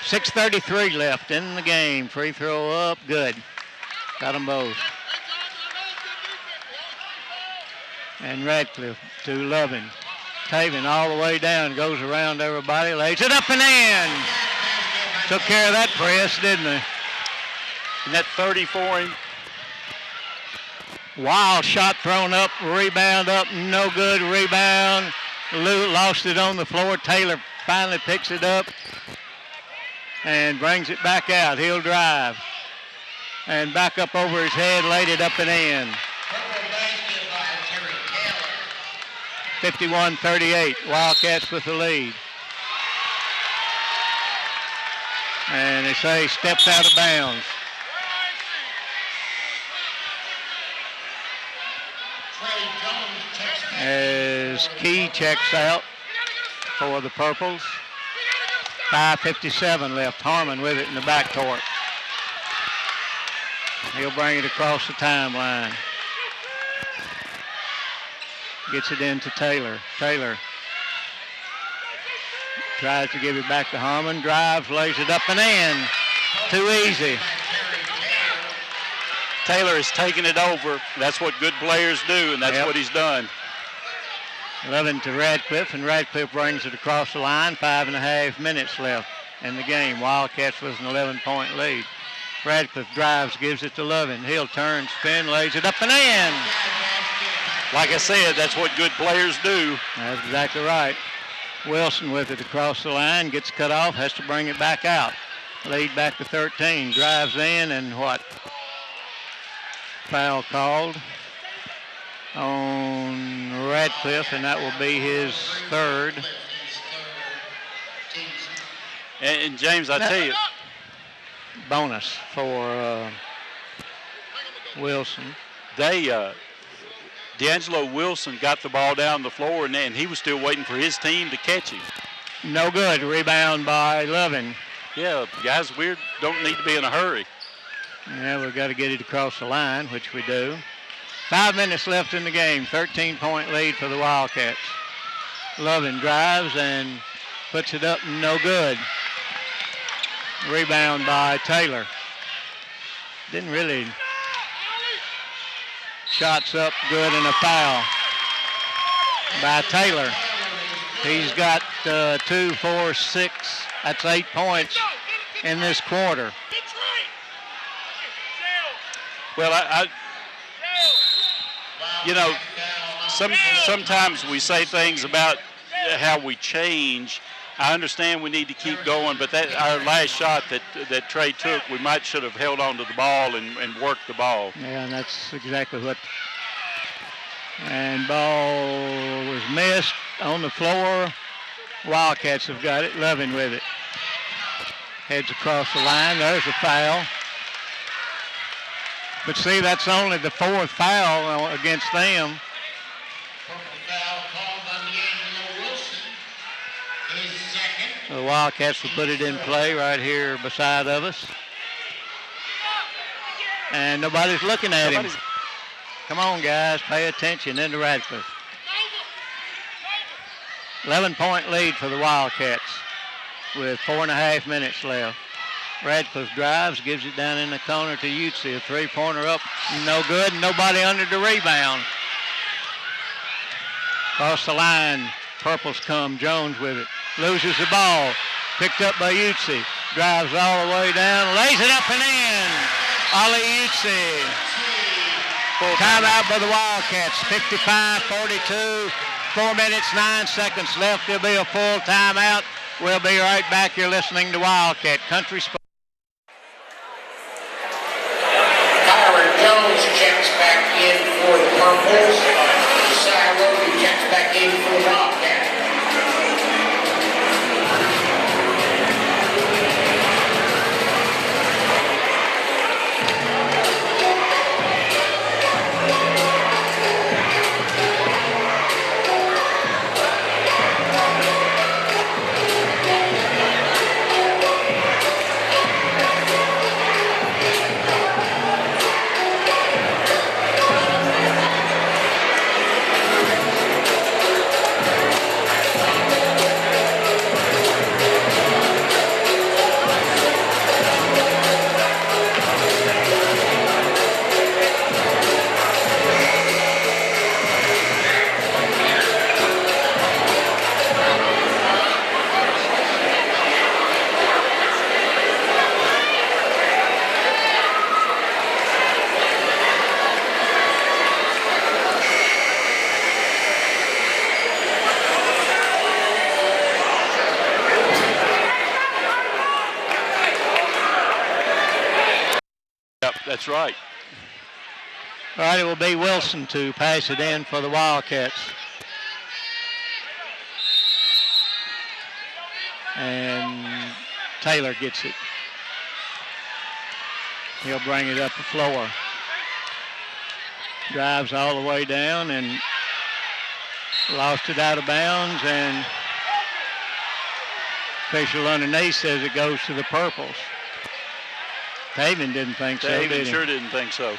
6:33 left in the game. Free throw up. Good. Got them both. And Radcliffe to Lovin. Taven all the way down. Goes around everybody. Lays it up and in. Took care of that press, didn't they? And that 34. Wild shot thrown up, rebound up, no good, rebound. Lou lost it on the floor. Taylor finally picks it up and brings it back out. He'll drive. And back up over his head, laid it up and in. 51-38, Wildcats with the lead. And they say steps out of bounds. As Key checks out for the Purples. 5:57 left. Harmon with it in the backcourt. He'll bring it across the timeline. Gets it into Taylor. Taylor tries to give it back to Harmon. Drives, lays it up and in. Too easy. Taylor is taking it over. That's what good players do, and that's what he's done. Lovin to Radcliffe, and Radcliffe brings it across the line. 5.5 minutes left in the game. Wildcats with an 11-point lead. Radcliffe drives, gives it to Lovin. He'll turn, spin, lays it up and in. Like I said, that's what good players do. That's exactly right. Wilson with it across the line, gets cut off, has to bring it back out. Lead back to 13, drives in, and what? Foul called on Radcliffe, and that will be his third. And James, I tell you, bonus for Wilson. D'Angelo Wilson got the ball down the floor, and he was still waiting for his team to catch him. No good. Rebound by Lovin. Yeah, guys, we don't need to be in a hurry. Yeah, we've got to get it across the line, which we do. 5 minutes left in the game. 13-point lead for the Wildcats. Lovin drives and puts it up, no good. Rebound by Taylor. Didn't really. Shots up, good, and a foul by Taylor. He's got 2, 4, 6. That's 8 points in this quarter. Well, sometimes we say things about how we change. I understand we need to keep going, but our last shot that Trey took, we should have held on to the ball and worked the ball. Yeah, and that's exactly what. And ball was missed on the floor. Wildcats have got it. Loving with it. Heads across the line. There's a foul. But see, that's only the 4th foul against them. The Wildcats will put it in play right here beside of us. And nobody's looking at him. Come on, guys, pay attention into Radcliffe. 11-point lead for the Wildcats with 4.5 minutes left. Radcliffe drives, gives it down in the corner to Utsi. A 3-pointer up, no good, nobody under the rebound. Across the line, Purples come, Jones with it. Loses the ball, picked up by Utsi. Drives all the way down, lays it up and in. Ali Utsi. Timeout by the Wildcats, 55-42. 4 minutes, 9 seconds left. There'll be a full timeout. We'll be right back. You're listening to Wildcat Country Sports. Kyron Jones checks back in for the Purples. Josiah Roby checks back in for the Wildcats. That's right. All right, it will be Wilson to pass it in for the Wildcats. And Taylor gets it. He'll bring it up the floor. Drives all the way down and lost it out of bounds, and official underneath says it goes to the Purples. Taven didn't think so, did he? Taven sure didn't think so.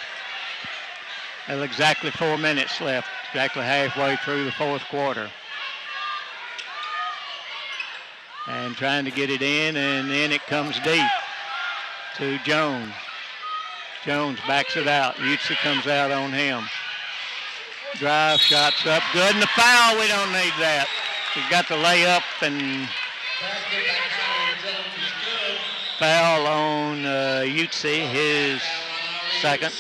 There's exactly 4 minutes left, exactly halfway through the 4th quarter. And trying to get it in, and then it comes deep to Jones. Jones backs it out. Utsi comes out on him. Drive, shots up, good, and the foul, we don't need that. He's got the layup, and foul on Utsi, his second.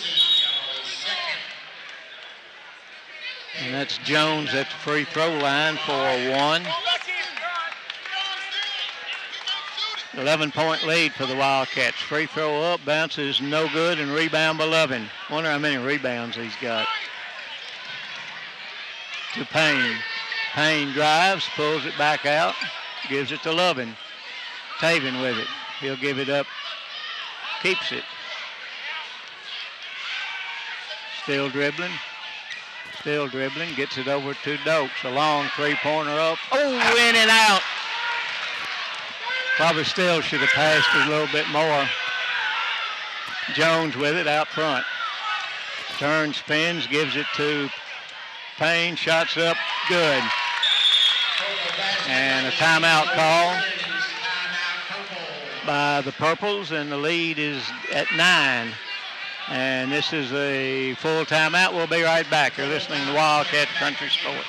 And that's Jones at the free throw line for one. 11-point lead for the Wildcats. Free throw up, bounces no good, and rebound by Lovin. Wonder how many rebounds he's got. To Payne. Payne drives, pulls it back out, gives it to Lovin. Taven with it. He'll give it up, keeps it. Still dribbling, gets it over to Dokes. A long three-pointer up. Oh, in and out. Probably still should have passed it a little bit more. Jones with it out front. Turns, spins, gives it to Payne. Shots up, good. And a timeout call by the Purples, and the lead is at 9. And this is a full timeout. We'll be right back. You're listening to Wildcat Country Sports.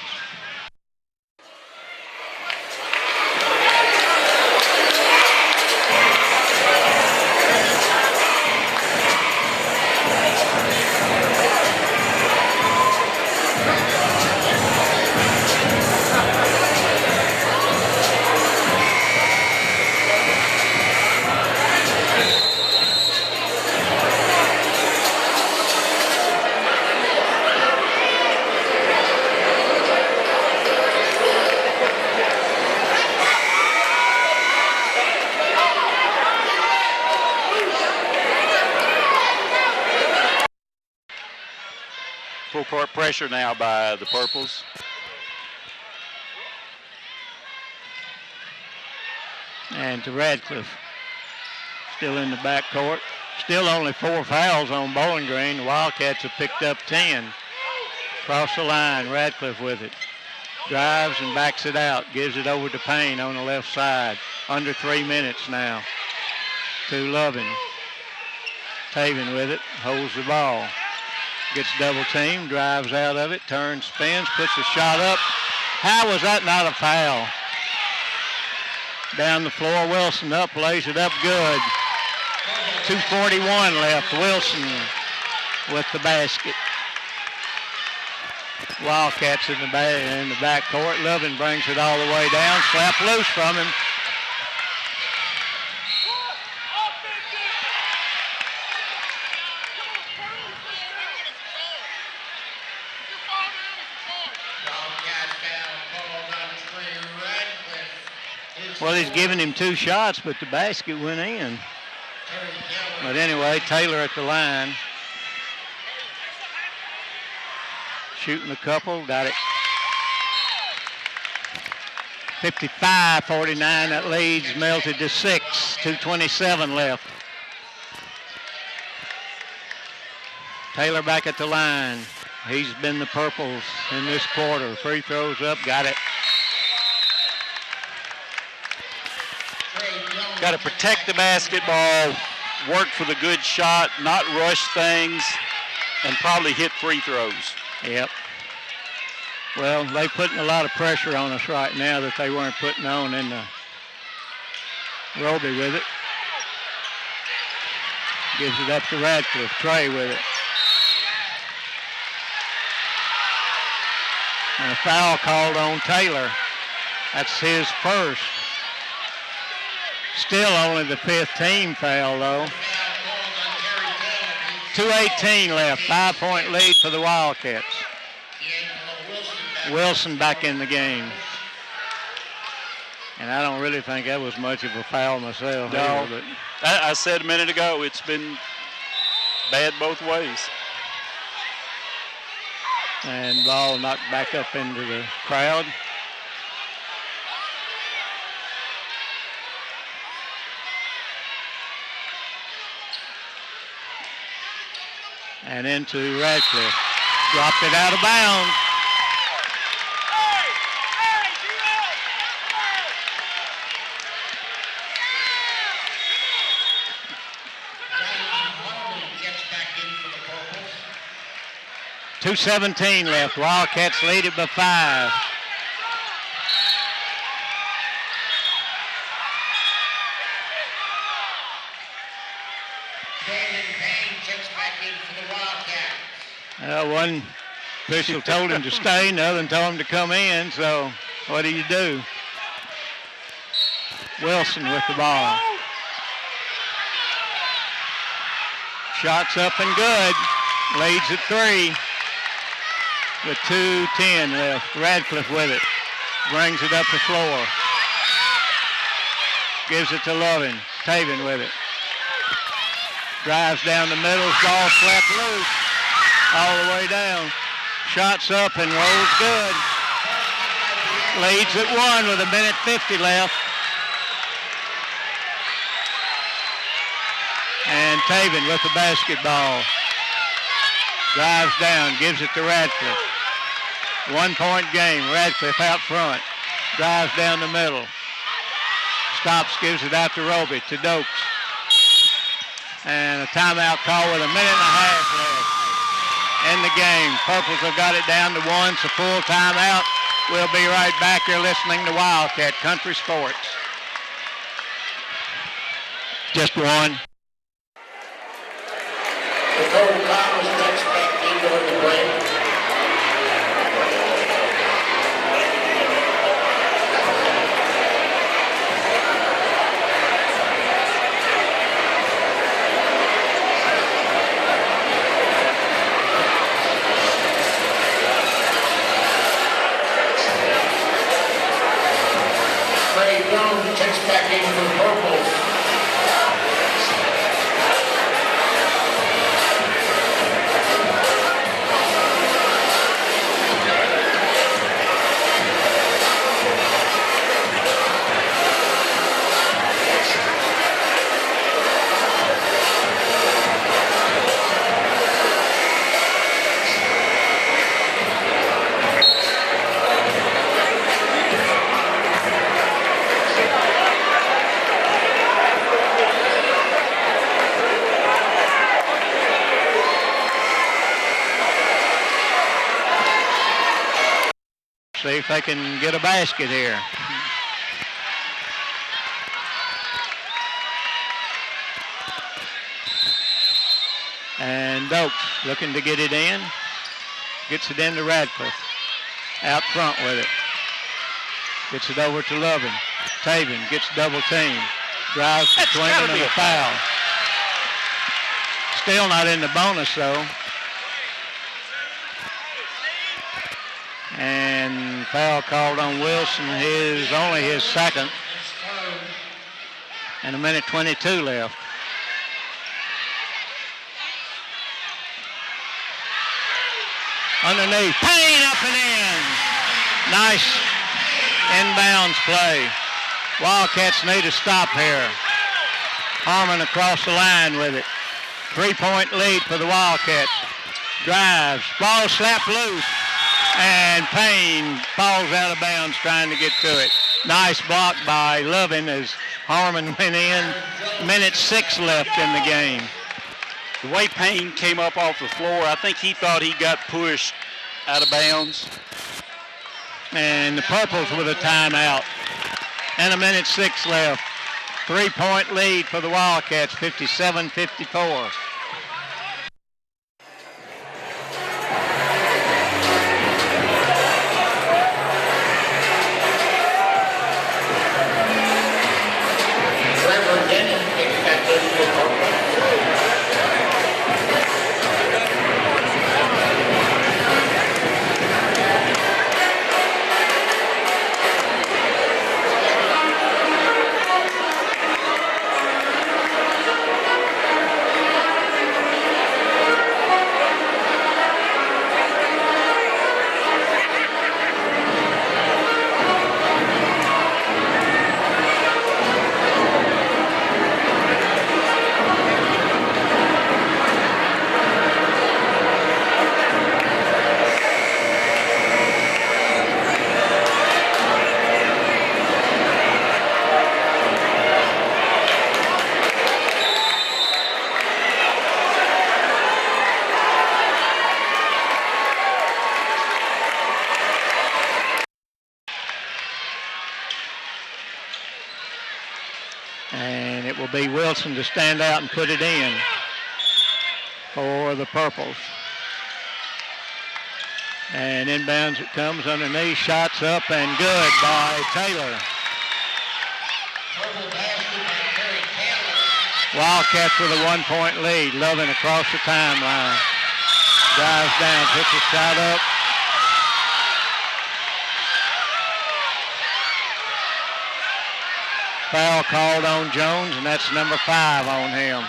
Full court pressure now by the Purples. And to Radcliffe. Still in the backcourt. Still only 4 fouls on Bowling Green. The Wildcats have picked up 10. Across the line, Radcliffe with it. Drives and backs it out. Gives it over to Payne on the left side. Under 3 minutes now. To Loving. Taven with it. Holds the ball. Gets double teamed. Drives out of it. Turns, spins. Puts a shot up. How was that not a foul? Down the floor. Wilson up. Lays it up good. 2:41 left. Wilson with the basket. Wildcats in the backcourt. Lovin brings it all the way down. Slap loose from him. Well, he's giving him 2 shots, but the basket went in. But anyway, Taylor at the line. Shooting a couple, got it. 55-49, that lead's melted to 6, 2:27 left. Taylor back at the line. He's been the Purples in this quarter. Free throws up, got it. Got to protect the basketball, work for the good shot, not rush things, and probably hit free throws. Yep. Well, they're putting a lot of pressure on us right now that they weren't putting on in the Roby with it. Gives it up to Radcliffe. Trey with it. And a foul called on Taylor. That's his first. Still only the 5th team foul, though. 2:18 left. 5-point lead for the Wildcats. Wilson back in the game. And I don't really think that was much of a foul myself. No. But I said a minute ago, it's been bad both ways. And ball knocked back up into the crowd. And into Radcliffe. Dropped it out of bounds. .217 left. Wildcats lead it by 5. One official told him to stay, another told him to come in, so what do you do? Wilson with the ball. Shots up and good. Leads at 3 with 2:10 left. Radcliffe with it. Brings it up the floor. Gives it to Lovin. Taven with it. Drives down the middle. Ball slapped loose. All the way down. Shots up and rolls good. Leads at 1 with 1:50 left. And Taven with the basketball. Drives down, gives it to Radcliffe. 1-point game. Radcliffe out front. drives down the middle. Stops, gives it out to Roby, to Dokes. And a timeout call with a minute and a half left in the game. Purples have got it down to 1. It's a full timeout. We'll be right back. You're listening to Wildcat Country Sports. Just one. Dakota Thomas checks back in during the break. Checks back in for the Purples. See if they can get a basket here. And Dokes looking to get it in. Gets it into Radcliffe. Out front with it. Gets it over to Lovin. Taven gets double team. Drives to Swingman and a foul. Still not in the bonus though. And foul called on Wilson, only his second. And a minute 22 left. Underneath, Payne up and in. Nice inbounds play. Wildcats need a stop here. Harmon across the line with it. 3-point lead for the Wildcats. Drives, ball slapped loose. And Payne falls out of bounds trying to get to it. Nice block by Lovin as Harmon went in. Minute 6 left in the game. The way Payne came up off the floor, I think he thought he got pushed out of bounds. And the Purples with a timeout. And a minute 6 left. 3-point lead for the Wildcats, 57-54. And it will be Wilson to stand out and put it in for the Purples. And inbounds it comes underneath, shots up and good by Taylor. Wildcats with a 1-point lead. Lovin across the timeline. Drives down, puts a shot up. Foul called on Jones, and that's number 5 on him.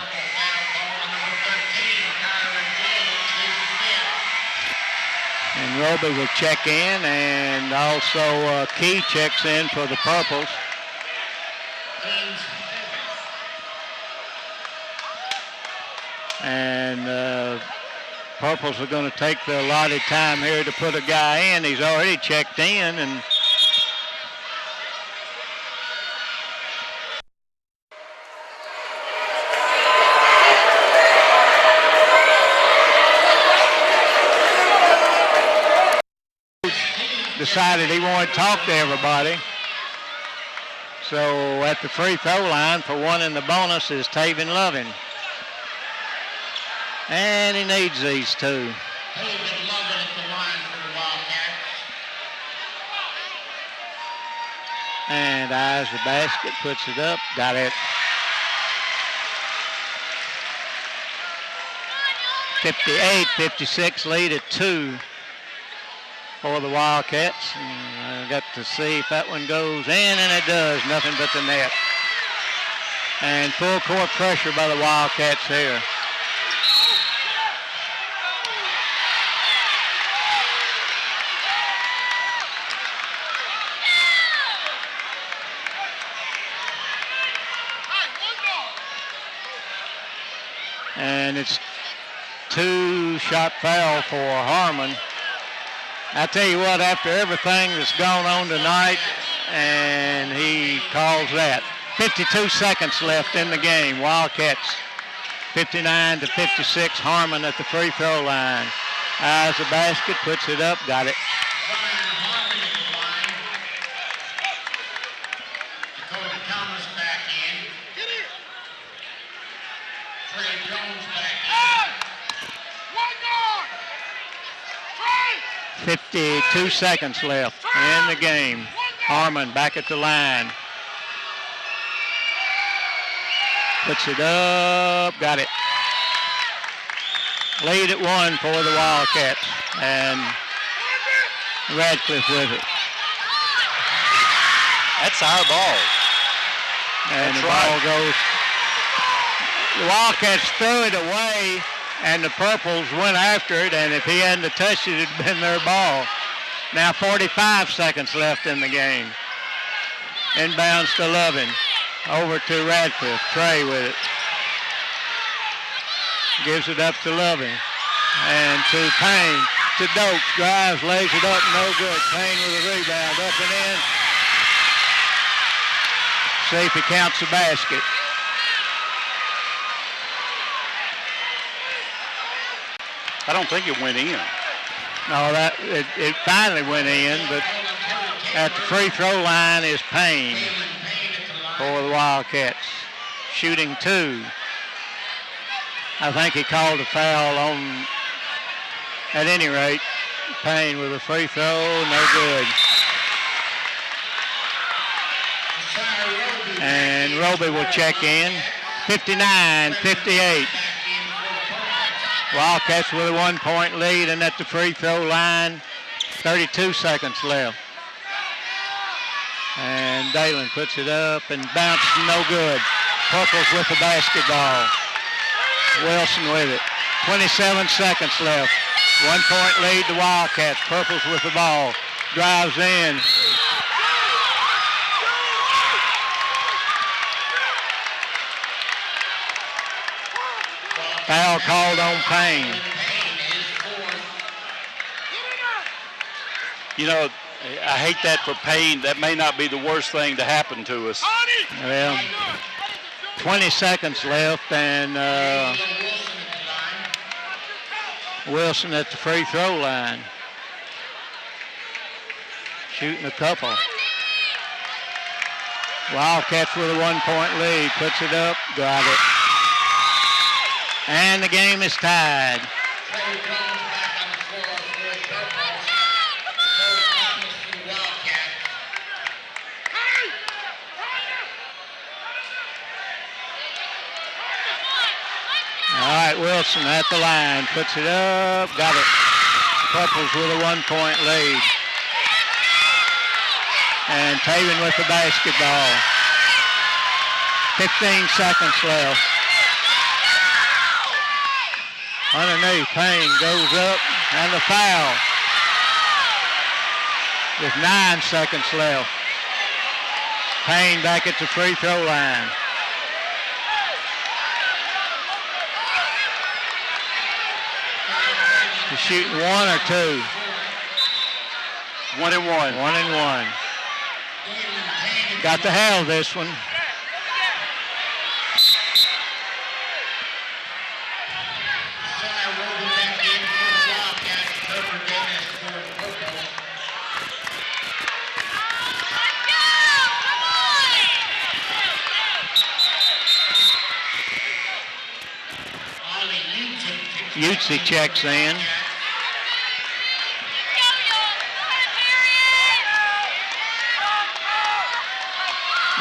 And Roby will check in, and also Key checks in for the Purples. And Purples are going to take the allotted time here to put a guy in. He's already checked in, and decided he wanted to talk to everybody. So at the free throw line for one in the bonus is Taven Loving. And he needs these two. Taven Loving at the line for the Wildcats. And eyes the basket, puts it up, got it. 58-56 lead at 2 for the Wildcats. And I got to see if that one goes in, and it does. Nothing but the net. And full court pressure by the Wildcats here. And it's 2-shot foul for Harmon. I tell you what, after everything that's gone on tonight, and he calls that. 52 seconds left in the game. Wildcats 59-56. Harmon at the free throw line. Eyes the basket, puts it up, got it. Back in. 52 seconds left in the game. Harmon back at the line. Puts it up, got it. Lead at 1 for the Wildcats. And Radcliffe with it. That's our ball. And the ball goes. The Wildcats threw it away, and the Purples went after it, and if he hadn't touched it, it'd been their ball. Now 45 seconds left in the game. Inbounds to Loving. Over to Radcliffe. Trey with it. Gives it up to Loving. And to Payne. To Doak. Drives, lays it up, no good. Payne with a rebound. Up and in. See if he counts the basket. I don't think it went in. No, it finally went in, but at the free throw line is Payne for the Wildcats. Shooting 2. I think he called a foul on, at any rate, Payne with a free throw, no good. And Roby will check in. 59-58. Wildcats with a 1-point lead, and at the free throw line, 32 seconds left. And Dalen puts it up and bounces, no good. Purples with the basketball. Wilson with it. 27 seconds left. 1-point lead to Wildcats. Purples with the ball. Drives in. Foul called on Payne. You know, I hate that for Payne. That may not be the worst thing to happen to us. Well, 20 seconds left, and Wilson at the free throw line. Shooting a couple. Wildcats with a 1-point lead. Puts it up, got it. And the game is tied. All right, Wilson at the line. Puts it up, got it. Purples with a 1-point lead. And Taven with the basketball. 15 seconds left. Underneath, Payne goes up, and the foul. With 9 seconds left. Payne back at the free throw line. He's shooting 1 or 2. 1 and 1. 1 and 1. Got to have this one. Utsi checks in.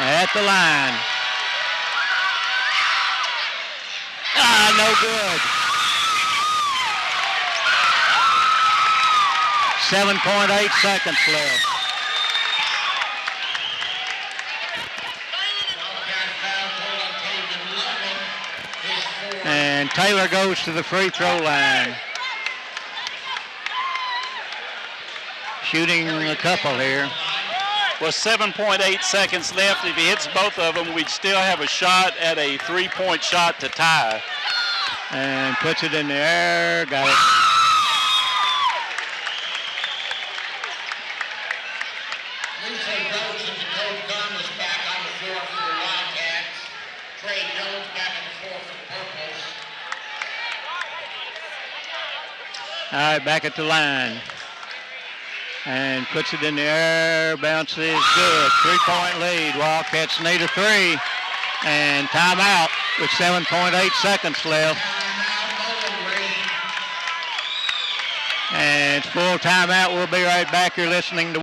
At the line. No good. 7.8 seconds left. And Taylor goes to the free throw line. Shooting a couple here. Well, 7.8 seconds left. If he hits both of them, we'd still have a shot at a 3-point shot to tie. And puts it in the air. Got it. Lindsay Roach and Dakota Thomas back on the floor for the Wildcats. Trey Jones back on the floor for the Purples. All right, back at the line. And puts it in the air. Bounces good. 3-point lead. Wildcats need a 3. And timeout with 7.8 seconds left. And it's full timeout. We'll be right back. You're listening to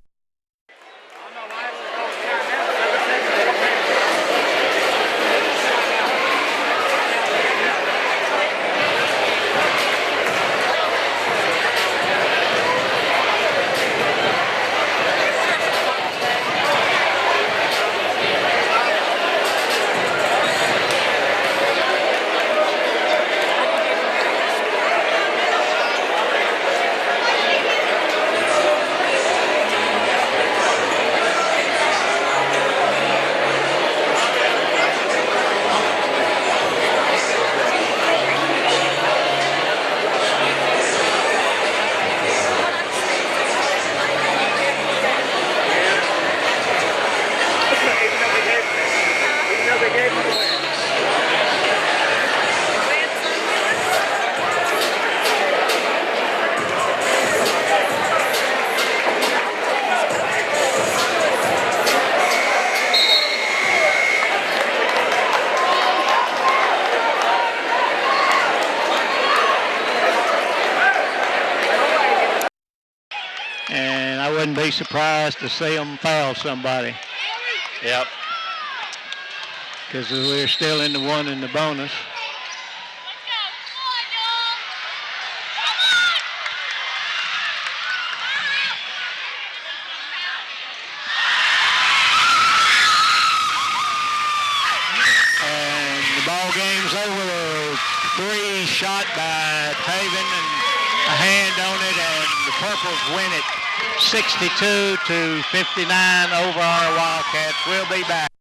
be surprised to see them foul somebody. Yep. Because we're still in the one in the bonus. And the ball game's over. 3 shot by Taven and a hand on it, and the Purples win it 62-59 over our Wildcats. We'll be back.